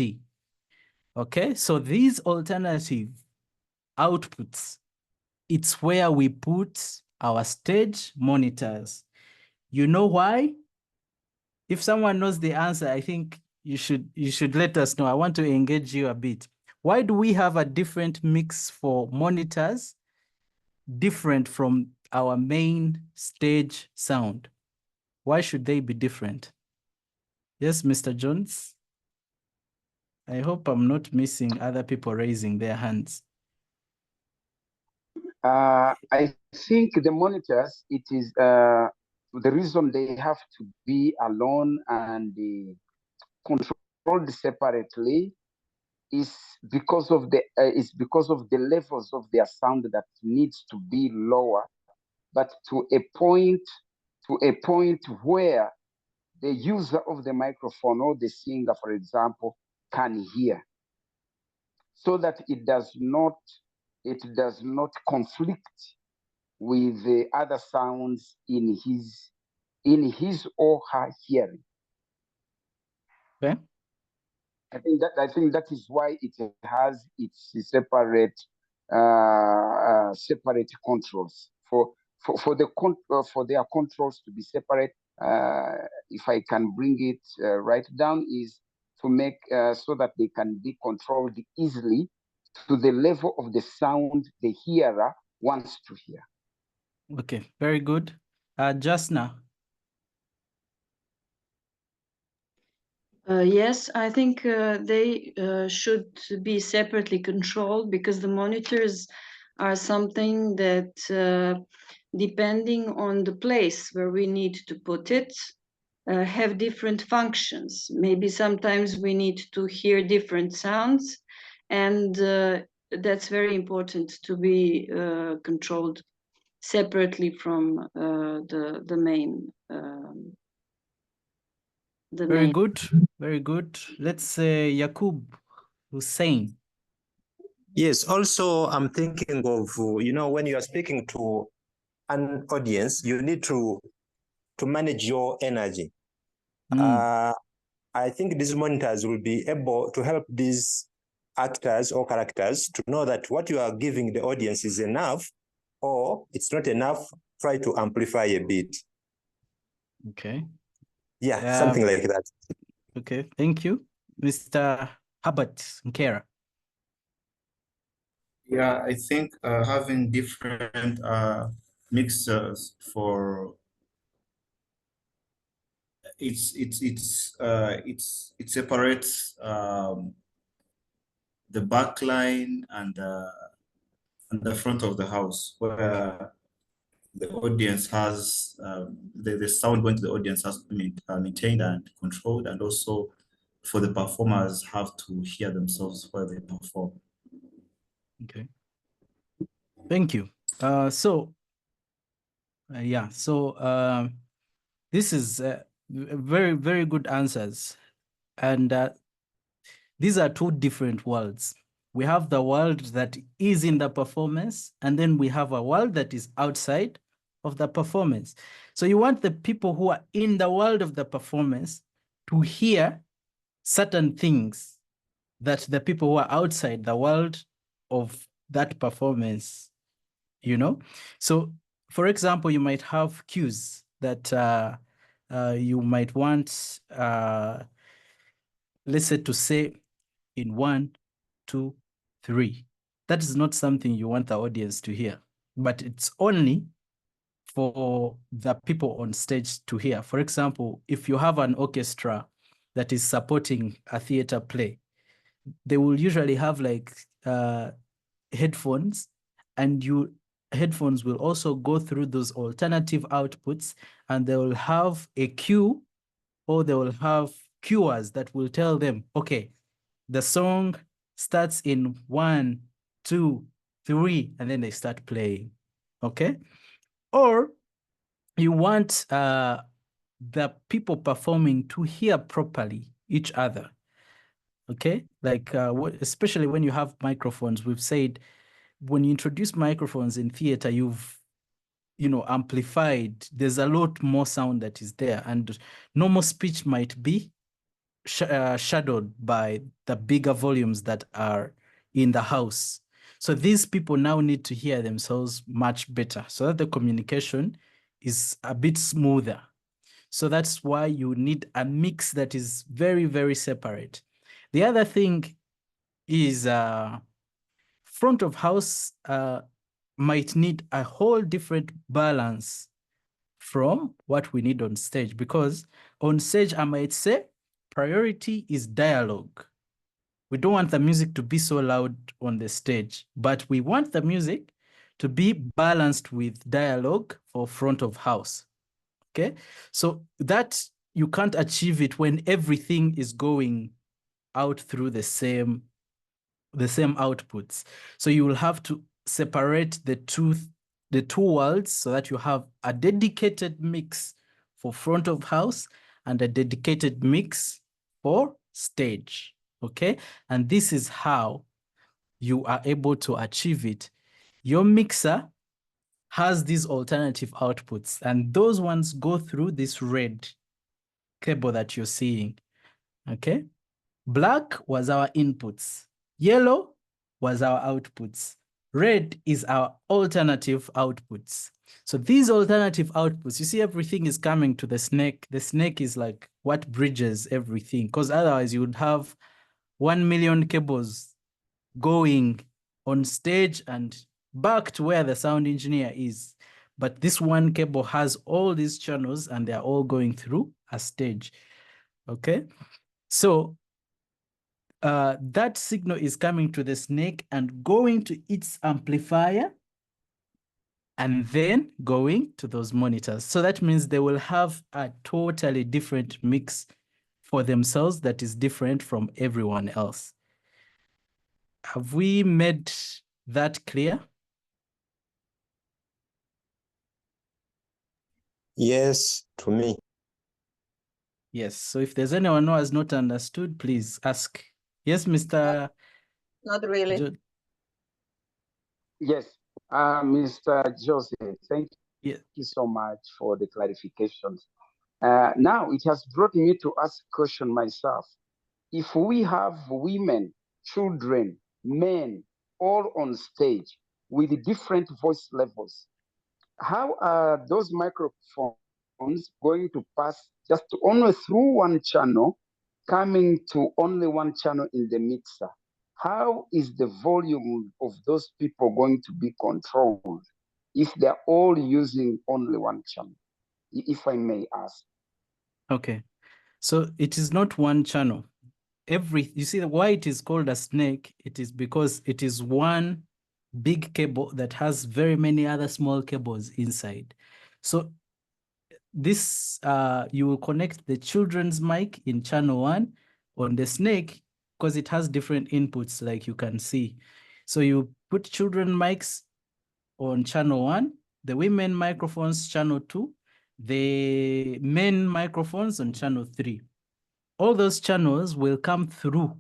Okay, so these alternative outputs, it's where we put our stage monitors. You know why? If someone knows the answer, I think you should let us know. I want to engage you a bit. Why do we have a different mix for monitors, different from our main stage sound? Why should they be different? Yes, Mr. Jones? I hope I'm not missing other people raising their hands. I think the monitors, it is the reason they have to be alone and controlled separately is because of the levels of their sound that needs to be lower, but to a point where the user of the microphone or the singer, for example, can hear, so that it does not conflict with the other sounds in his or her hearing. Okay. I think that is why it has its separate controls for their controls to be separate. If I can bring it right down, is to make so that they can be controlled easily to the level of the sound the hearer wants to hear. Okay, very good. Just now. Yes, I think they should be separately controlled, because the monitors are something that, depending on the place where we need to put it, have different functions. Maybe sometimes we need to hear different sounds, and that's very important to be controlled separately from the main. Very good, very good. Let's say Yakub Hussein. Yes, also I'm thinking of, when you are speaking to an audience, you need to manage your energy. I think these monitors will be able to help these actors or characters to know that what you are giving the audience is enough, or it's not enough. Try to amplify a bit. Okay. Yeah, something like that. Okay, thank you. Mr. Herbert Nkera. Yeah, I think having different mixers for it separates the back line and the front of the house, where the audience has the sound going to the audience has to be maintained and controlled, and also for the performers have to hear themselves while they perform. Okay. Thank you. This is very, very good answers. And these are two different worlds. We have the world that is in the performance, and then we have a world that is outside of the performance. So you want the people who are in the world of the performance to hear certain things that the people who are outside the world of that performance, So, for example, you might have cues that you might want, let's say, to say in 1, 2, 3. That is not something you want the audience to hear, but it's only for the people on stage to hear. For example, if you have an orchestra that is supporting a theater play, they will usually have like headphones, and headphones will also go through those alternative outputs, and they will have a cue, or they will have cuers that will tell them, okay, the song starts in 1, 2, 3, and then they start playing. Okay. Or you want the people performing to hear properly each other. Okay. Like especially when you have microphones, we've said when you introduce microphones in theater, you've amplified. There's a lot more sound that is there, and normal speech might be shadowed by the bigger volumes that are in the house. So these people now need to hear themselves much better, so that the communication is a bit smoother. So that's why you need a mix that is very, very separate. The other thing is front of house might need a whole different balance from what we need on stage, because on stage, I might say priority is dialogue. We don't want the music to be so loud on the stage, but we want the music to be balanced with dialogue for front of house. Okay, so that you can't achieve it when everything is going out through the same outputs. So you will have to separate the two worlds, so that you have a dedicated mix for front of house and a dedicated mix for stage. Okay, and this is how you are able to achieve it. Your mixer has these alternative outputs, and those ones go through this red cable that you're seeing. Okay, black was our inputs, yellow was our outputs, red is our alternative outputs. So these alternative outputs, you see, everything is coming to the snake. The snake is like what bridges everything, because otherwise you would have 1 million cables going on stage and back to where the sound engineer is. But this one cable has all these channels and they're all going through a stage. Okay. So that signal is coming to the snake and going to its amplifier and then going to those monitors. So that means they will have a totally different mix for themselves that is different from everyone else. Have we made that clear? Yes, to me. Yes. So if there's anyone who has not understood, please ask. Yes, Mr. Not really. Yes, Mr. Jose, thank Yeah. you so much for the clarifications. Now it has brought me to ask a question myself. If we have women, children, men, all on stage with different voice levels, how are those microphones going to pass just only through one channel, coming to only one channel in the mixer? How is the volume of those people going to be controlled if they're all using only one channel, if I may ask? Okay. So it is not one channel. You see why it is called a snake? It is because it is one big cable that has very many other small cables inside. So this, you will connect the children's mic in channel 1 on the snake because it has different inputs like you can see. So you put children mics on channel 1, the women microphones channel 2, the men microphones on channel 3. All those channels will come through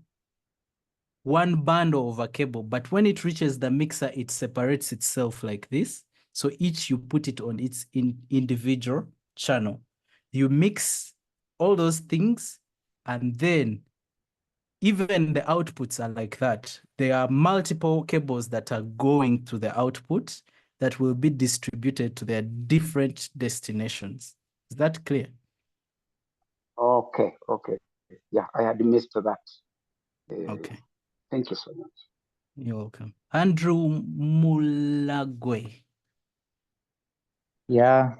one bundle of a cable, but when it reaches the mixer, it separates itself like this. So each you put it on its individual channel. You mix all those things, and then even the outputs are like that. There are multiple cables that are going to the output that will be distributed to their different destinations. Is that clear? Okay, okay. Yeah, I had missed that. Okay. Thank you so much. You're welcome. Andrew Mulagwe. Yeah.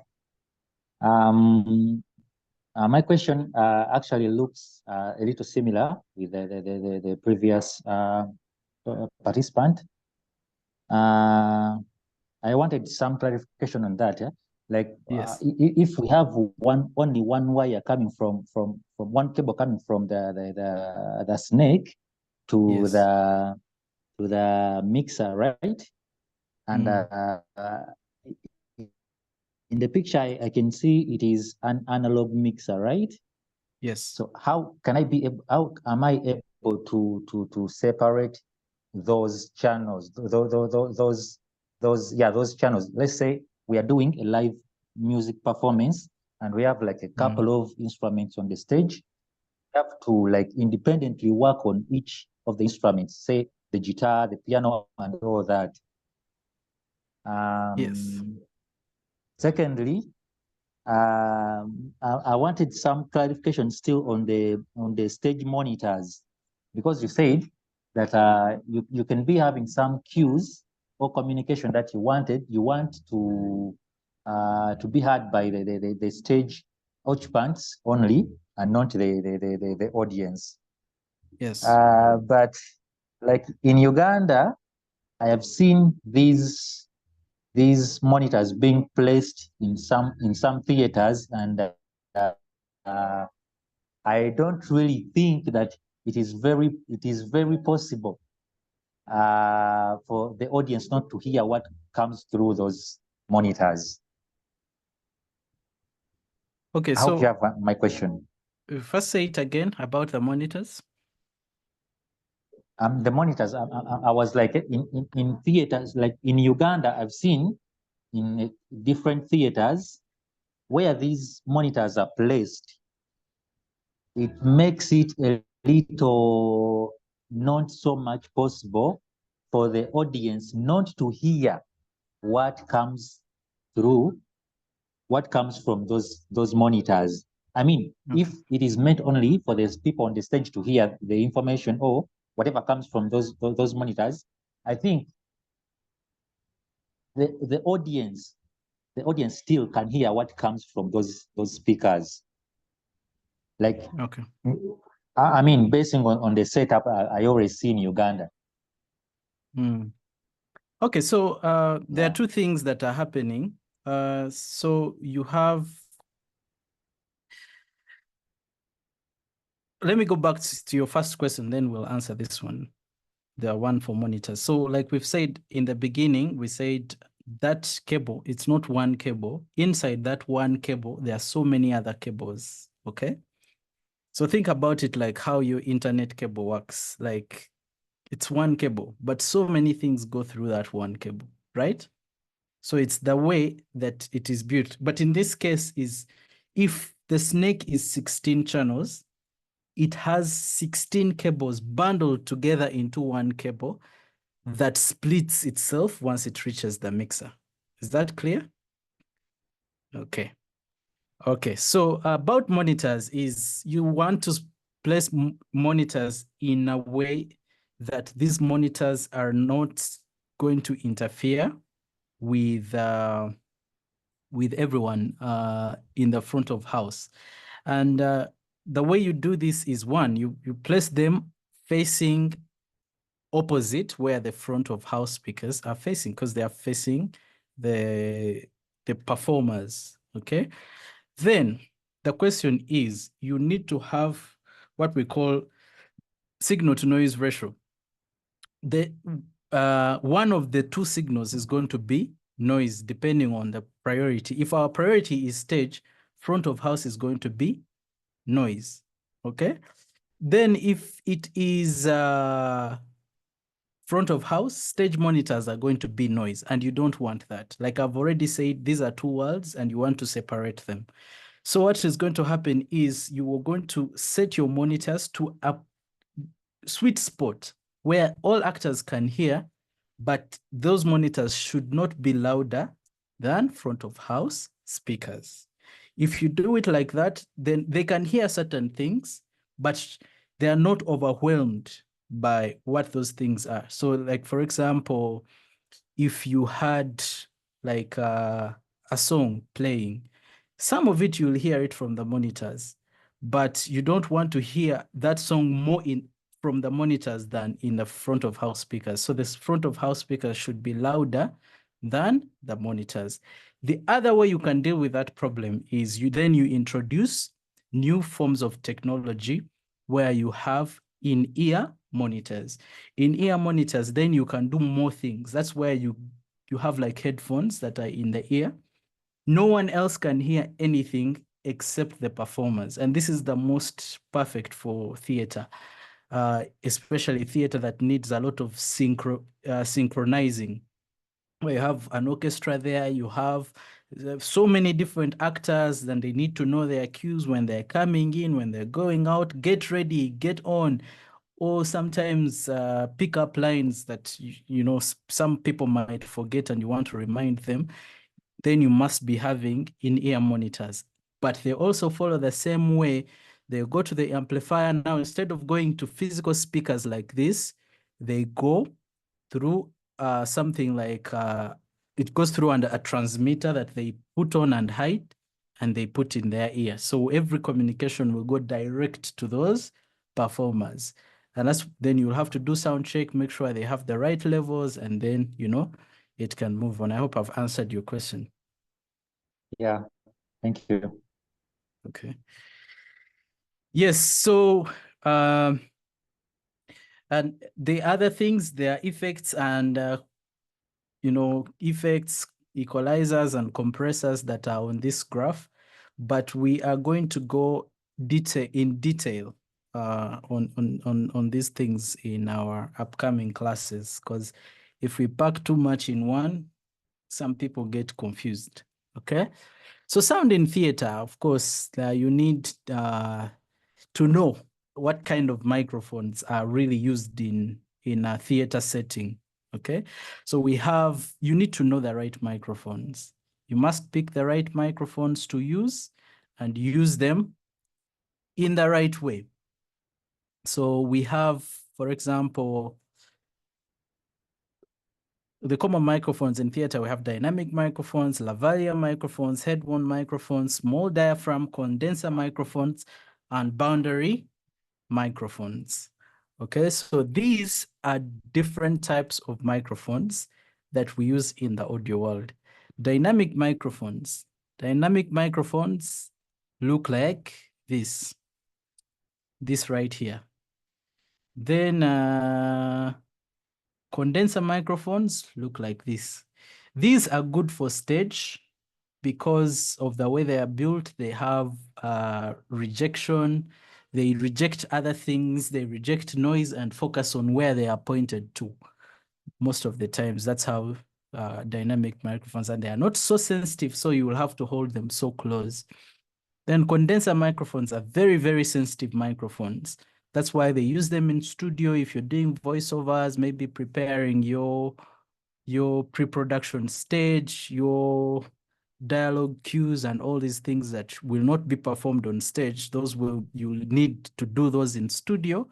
My question actually looks a little similar with the previous participant. I wanted some clarification on that. Yeah? Like, Yes. If we have only one wire coming from one cable coming from the snake to Yes. the mixer, right? And in the picture, I can see it is an analog mixer, right? Yes. So how am I able to separate those channels, those channels? Let's say we are doing a live music performance and we have like a couple of instruments on the stage. We have to like independently work on each of the instruments, say the guitar, the piano, and all that. Yes. Secondly, I wanted some clarification still on the stage monitors, because you said that you can be having some cues or communication that you want to be heard by the stage occupants only and not the audience. Yes. But like in Uganda, I have seen these monitors being placed in some theaters, and I don't really think that it is very possible for the audience not to hear what comes through those monitors. Okay, I hope you have my question. First say it again about the monitors. The monitors, I was like in theaters, like in Uganda, I've seen in different theaters where these monitors are placed. It makes it a little not so much possible for the audience not to hear what comes through, what comes from those monitors. I mean, if it is meant only for those people on the stage to hear the information or whatever comes from those monitors, I think the audience still can hear what comes from those speakers. Like, Okay. I mean, basing on the setup I already see in Uganda. Mm. Okay, so there are two things that are happening. So you have, let me go back to your first question, then we'll answer this one, the one for monitors. So like we've said in the beginning, we said that cable, it's not one cable. Inside that one cable, there are so many other cables, okay? So think about it like how your internet cable works. Like it's one cable, but so many things go through that one cable, right? So it's the way that it is built. But in this case is if the snake is 16 channels, it has 16 cables bundled together into one cable that splits itself once it reaches the mixer. Is that clear? Okay. Okay, so about monitors is you want to place monitors in a way that these monitors are not going to interfere with everyone in the front of house. And the way you do this is one, you place them facing opposite where the front of house speakers are facing, because they are facing the performers, okay? Then the question is, you need to have what we call signal to noise ratio. The one of the two signals is going to be noise depending on the priority. If our priority is stage, front of house is going to be noise, okay? Then if it is front of house, stage monitors are going to be noise, and you don't want that. Like I've already said, these are two worlds and you want to separate them. So what is going to happen is you are going to set your monitors to a sweet spot where all actors can hear, but those monitors should not be louder than front of house speakers. If you do it like that, then they can hear certain things, but they are not overwhelmed by what those things are. So like, for example, if you had like a song playing, some of it you'll hear it from the monitors, but you don't want to hear that song more from the monitors than in the front of house speakers. So this front of house speakers should be louder than the monitors. The other way you can deal with that problem is you introduce new forms of technology where you have in-ear monitors. In-ear monitors, then you can do more things. That's where you have like headphones that are in the ear. No one else can hear anything except the performers. And this is the most perfect for theater, especially theater that needs a lot of synchronizing. Where you have an orchestra there, you have so many different actors, then they need to know their cues when they're coming in, when they're going out, get ready, get on, or sometimes pick up lines that, you know, some people might forget and you want to remind them. Then you must be having in-ear monitors. But they also follow the same way. They go to the amplifier. Now, instead of going to physical speakers like this, they go through something like, it goes through under a transmitter that they put on and hide, and they put in their ear. So every communication will go direct to those performers. And then you'll have to do sound check, make sure they have the right levels, and then, you know, it can move on. I hope I've answered your question. Yeah, thank you. Okay. Yes, so and the other things, there are effects and you know, effects, equalizers and compressors that are on this graph, but we are going to go in detail on these things in our upcoming classes, because if we pack too much in one, some people get confused. Okay, so sound in theater, of course, you need to know what kind of microphones are really used in a theater setting. Okay, so you need to know the right microphones. You must pick the right microphones to use and use them in the right way. So we have, for example, the common microphones in theater, we have dynamic microphones, lavalier microphones, head-worn microphones, small diaphragm, condenser microphones, and boundary microphones. Okay, so these are different types of microphones that we use in the audio world. Dynamic microphones look like this right here. Then condenser microphones look like this. These are good for stage because of the way they are built. They have rejection. They reject other things. They reject noise and focus on where they are pointed to. Most of the times, that's how dynamic microphones, and they are not so sensitive, so you will have to hold them so close. Then condenser microphones are very, very sensitive microphones. That's why they use them in studio if you're doing voiceovers, maybe preparing your pre-production stage, your dialogue cues, and all these things that will not be performed on stage. You'll need to do those in studio,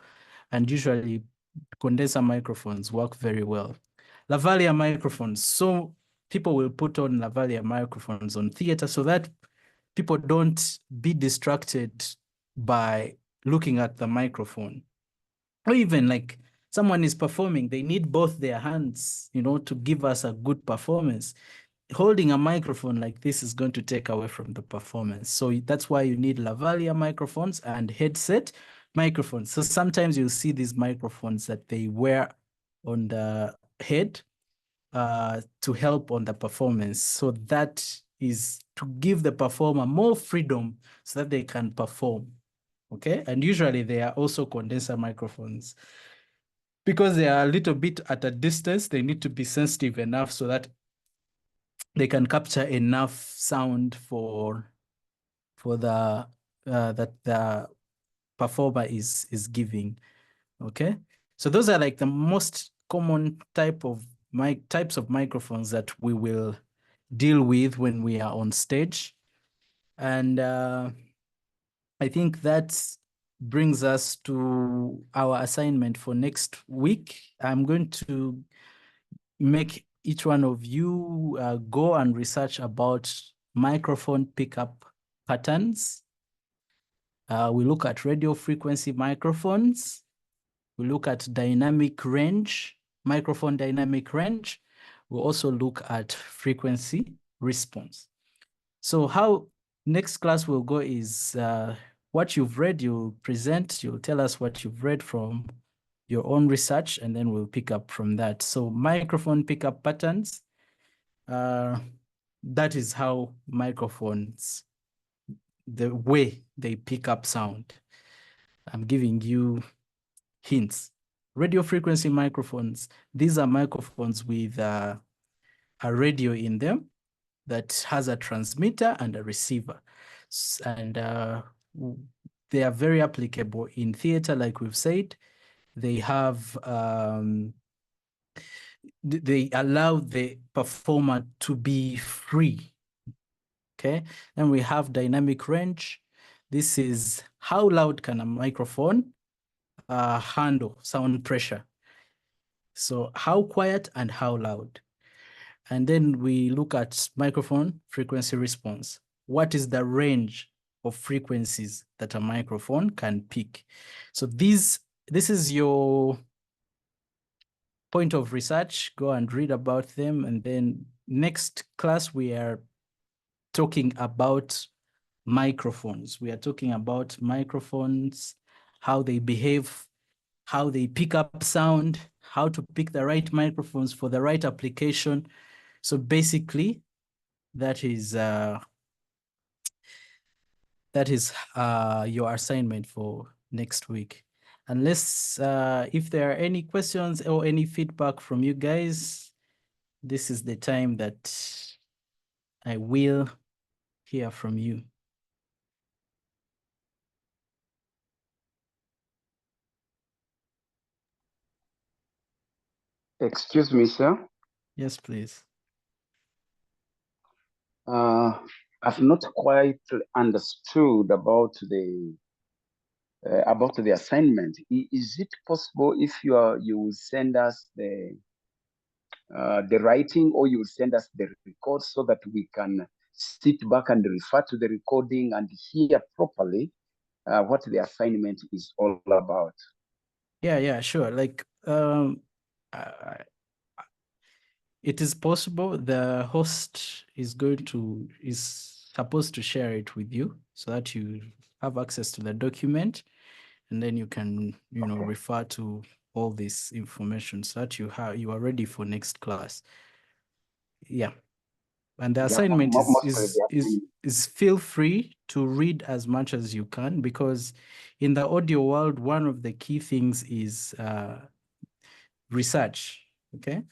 and usually condenser microphones work very well. Lavalier microphones. So people will put on lavalier microphones on theater so that people don't be distracted by looking at the microphone. Or even like someone is performing, they need both their hands, to give us a good performance. Holding a microphone like this is going to take away from the performance. So that's why you need lavalier microphones and headset microphones. So sometimes you'll see these microphones that they wear on the head to help on the performance. So that is to give the performer more freedom so that they can perform. Okay, and usually they are also condenser microphones. Because they are a little bit at a distance, they need to be sensitive enough so that they can capture enough sound for the that the performer is giving. Okay, so those are like the most common types of microphones that we will deal with when we are on stage. And I think that brings us to our assignment for next week. I'm going to make each one of you go and research about microphone pickup patterns. We look at radio frequency microphones. We look at dynamic range, microphone dynamic range. We'll also look at frequency response. So how next class will go is what you've read, you'll present, you'll tell us what you've read from your own research, and then we'll pick up from that. So microphone pickup patterns, that is how microphones, the way they pick up sound. I'm giving you hints. Radio frequency microphones, these are microphones with a radio in them that has a transmitter and a receiver. And they are very applicable in theater, like we've said. They have, they allow the performer to be free. Okay, then we have dynamic range. This is how loud can a microphone handle sound pressure. So how quiet and how loud. And then we look at microphone frequency response. What is the range of frequencies that a microphone can pick? So this is your point of research. Go and read about them. And then next class, we are talking about microphones. We are talking about microphones, how they behave, how they pick up sound, how to pick the right microphones for the right application. So basically, that is your assignment for next week. Unless if there are any questions or any feedback from you guys, this is the time that I will hear from you. Excuse me, sir. Yes, please. I've not quite understood about the assignment. Is it possible if you will send us the the writing, or you will send us the record so that we can sit back and refer to the recording and hear properly what the assignment is all about. Yeah, sure. Like, it is possible. The host is supposed to share it with you so that you have access to the document, and then you can, refer to all this information so that you are ready for next class. Yeah. And the assignment is feel free to read as much as you can, because in the audio world, one of the key things is research. Okay.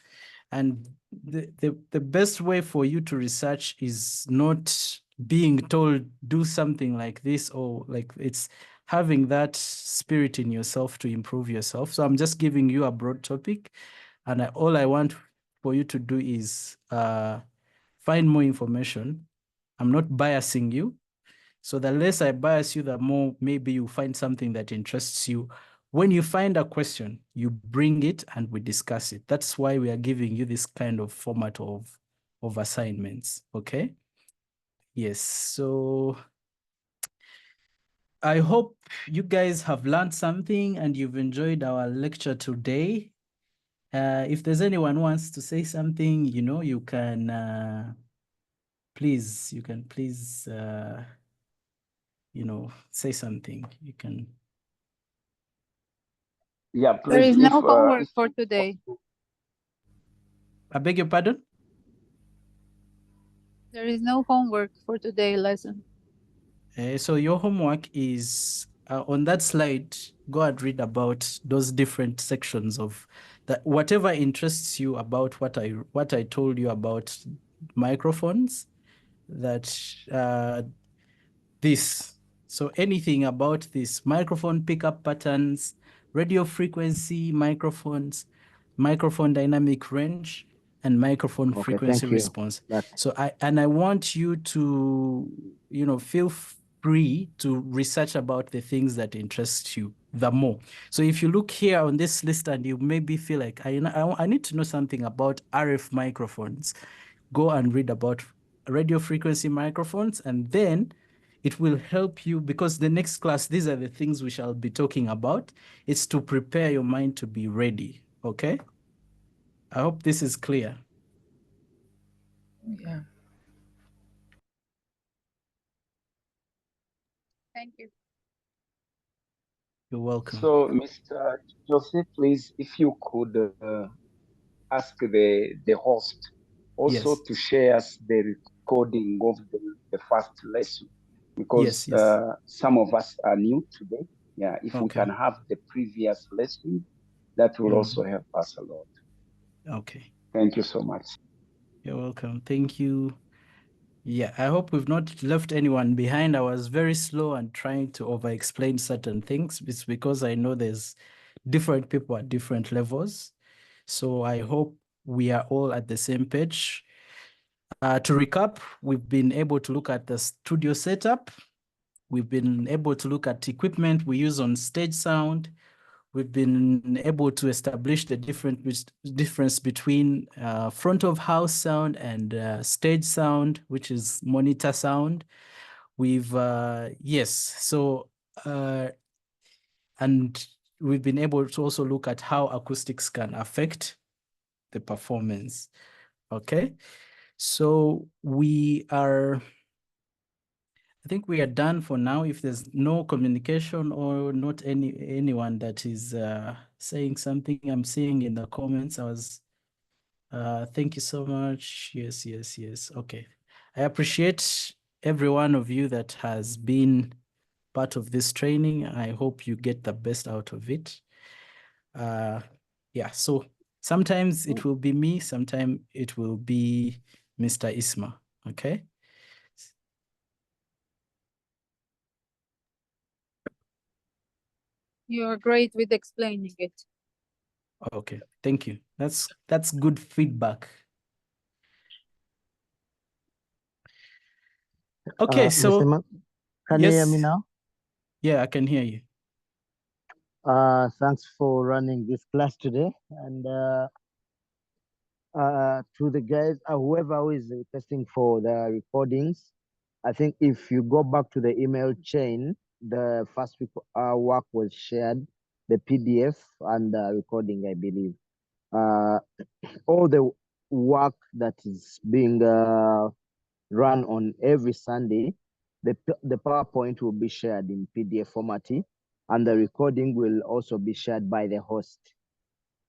And the best way for you to research is not being told, do something like this, or like, it's having that spirit in yourself to improve yourself. So I'm just giving you a broad topic, and all I want for you to do is find more information. I'm not biasing you. So the less I bias you, the more maybe you find something that interests you. When you find a question, you bring it and we discuss it. That's why we are giving you this kind of format of assignments, okay? Yes, so I hope you guys have learned something and you've enjoyed our lecture today. If there's anyone who wants to say something, you can please, say something. You can. Yeah, please. There is no homework for today. I beg your pardon? There is no homework for today's lesson. So your homework is on that slide. Go and read about those different sections of that, whatever interests you about what I told you about microphones. This. So anything about this microphone pickup patterns, radio frequency microphones, microphone dynamic range, and microphone frequency response. So I want you to, feel free to research about the things that interest you the more. So if you look here on this list and you maybe feel like, I need to know something about RF microphones, go and read about radio frequency microphones, and then it will help you, because the next class, these are the things we shall be talking about. It's to prepare your mind to be ready, okay? I hope this is clear. Yeah. Thank you. You're welcome. So, Mr. Joseph, please, if you could ask the host also to share us the recording of the first lesson, because some of us are new today. Yeah, if we can have the previous lesson, that will also help us a lot. Okay. Thank you so much. You're welcome. Thank you. Yeah, I hope we've not left anyone behind. I was very slow and trying to over-explain certain things. It's because I know there's different people at different levels. So I hope we are all at the same page. To recap, we've been able to look at the studio setup. We've been able to look at equipment we use on stage sound. We've been able to establish the difference between front of house sound and stage sound, which is monitor sound. We've, and we've been able to also look at how acoustics can affect the performance. Okay, so I think we are done for now. If there's no communication or not anyone that is saying something, I'm seeing in the comments. Thank you so much. Yes. Okay. I appreciate every one of you that has been part of this training. I hope you get the best out of it. Yeah, so sometimes it will be me, sometimes it will be Mr. ISIMA, okay? You are great with explaining it. Okay, thank you. That's good feedback. Okay, so can you hear me now? Yeah, I can hear you. Thanks for running this class today, and to the guys, whoever who is requesting for the recordings, I think if you go back to the email chain, the first week work was shared, the PDF and the recording, I believe. All the work that is being run on every Sunday, the PowerPoint will be shared in PDF format, and the recording will also be shared by the host.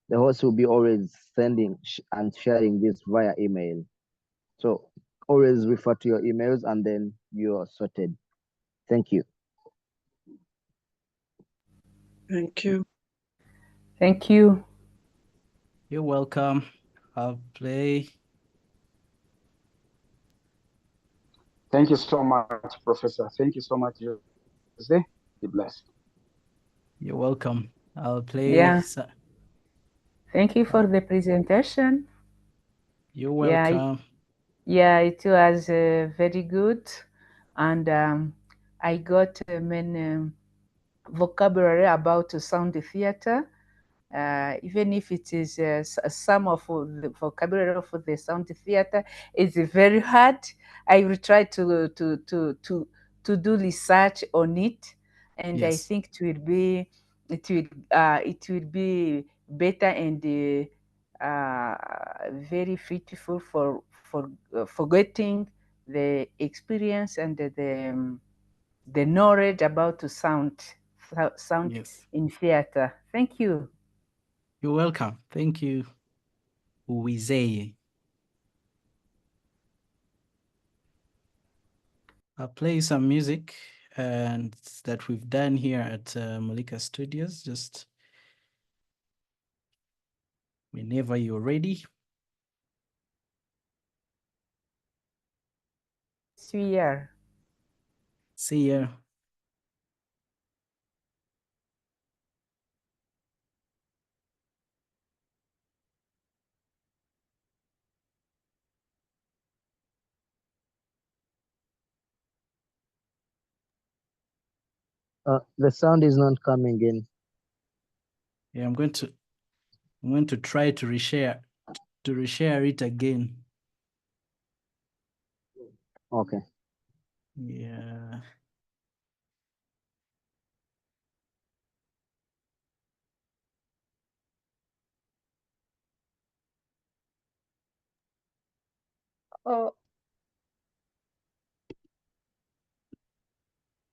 The host will be always sending and sharing this via email. So always refer to your emails and then you're sorted. Thank you. Thank you. Thank you. You're welcome. I'll play. Thank you so much, Professor. Thank you so much, Jose. Be blessed. You're welcome. I'll play. Yeah. Thank you for the presentation. You're welcome. Yeah, it was very good. And I got many vocabulary about sound theater. Even if it is some of the vocabulary of the sound theater is very hard, I will try to do research on it, and I think it will be better and very fruitful for getting the experience and the knowledge about the sound in theater. Thank you. You're welcome. Thank you, Uwizeye. I'll play some music and that we've done here at Malika Studios. Just whenever you're ready. See ya. See ya. The sound is not coming in. Yeah, I'm going to try to reshare it again. Okay. Yeah.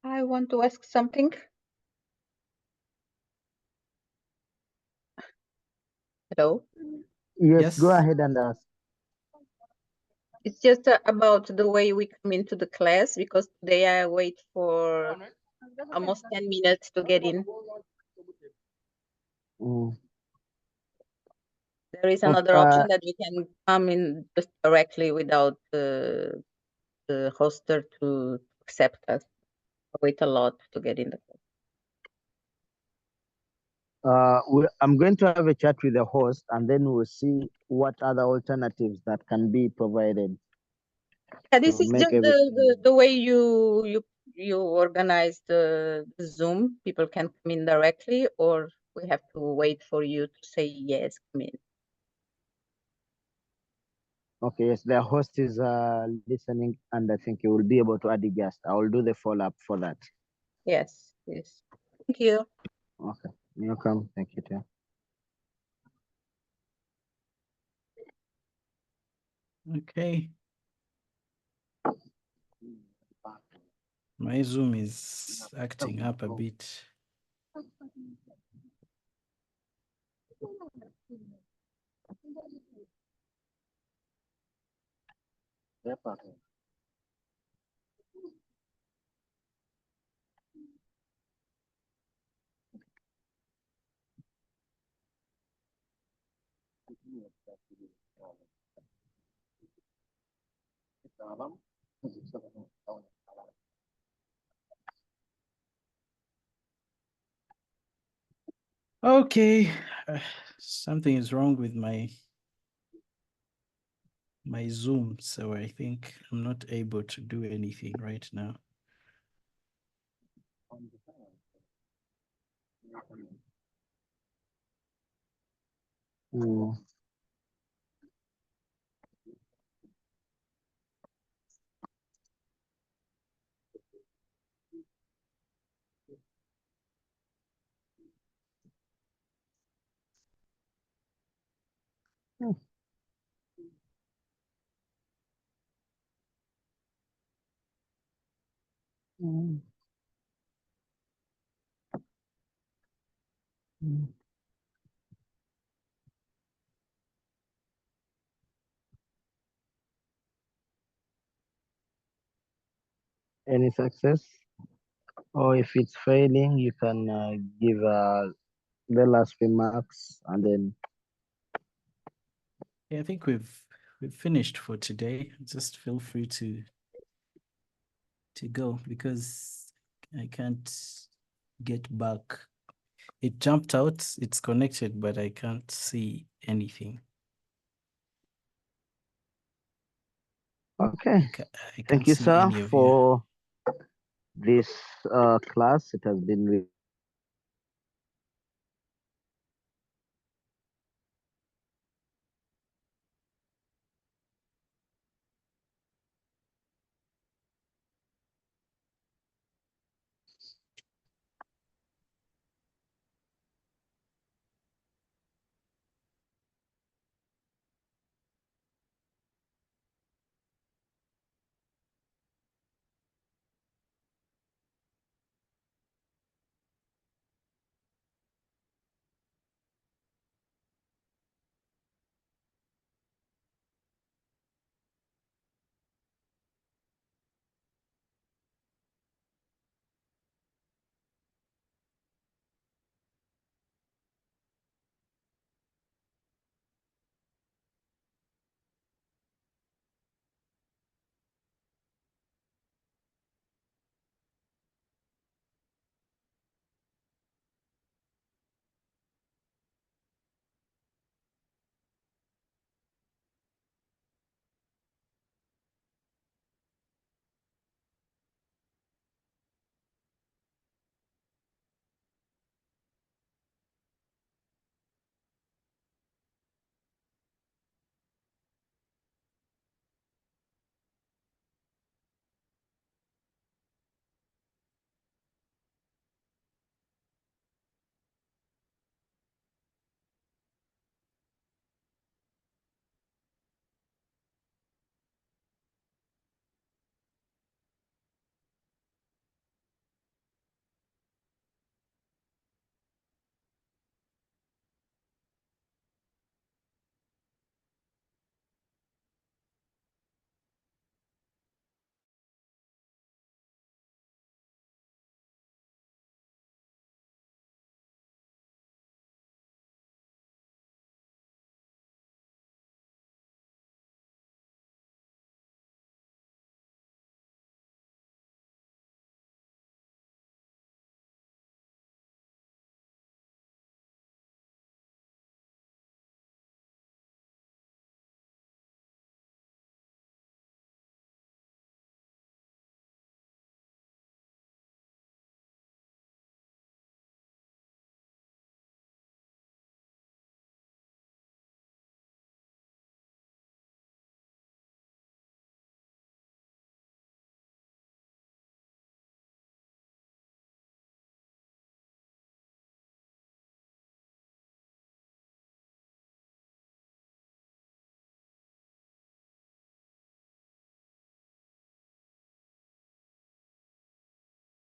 I want to ask something. Hello? Yes, go ahead and ask. It's just about the way we come into the class, because today I wait for almost 10 minutes to get in. There is another option that we can come in just directly without the hoster to accept us. I wait a lot to get in the class. I'm going to have a chat with the host and then we'll see what other alternatives that can be provided. Yeah, this is just the way you organize the Zoom. People can come in directly, or we have to wait for you to say yes, come in. Okay, yes, the host is listening and I think he will be able to add the guest. I will do the follow-up for that. Yes, yes. Thank you. Okay, you're welcome. Thank you, too. Okay. My Zoom is acting up a bit. Okay, something is wrong with my Zoom, so I think I'm not able to do anything right now. Any success? Or if it's failing, you can give the last remarks and then. Yeah, I think we've finished for today. Just feel free to go because I can't get back. It jumped out, it's connected, but I can't see anything. Okay. I Thank you, see sir, any of you. for this class. It has been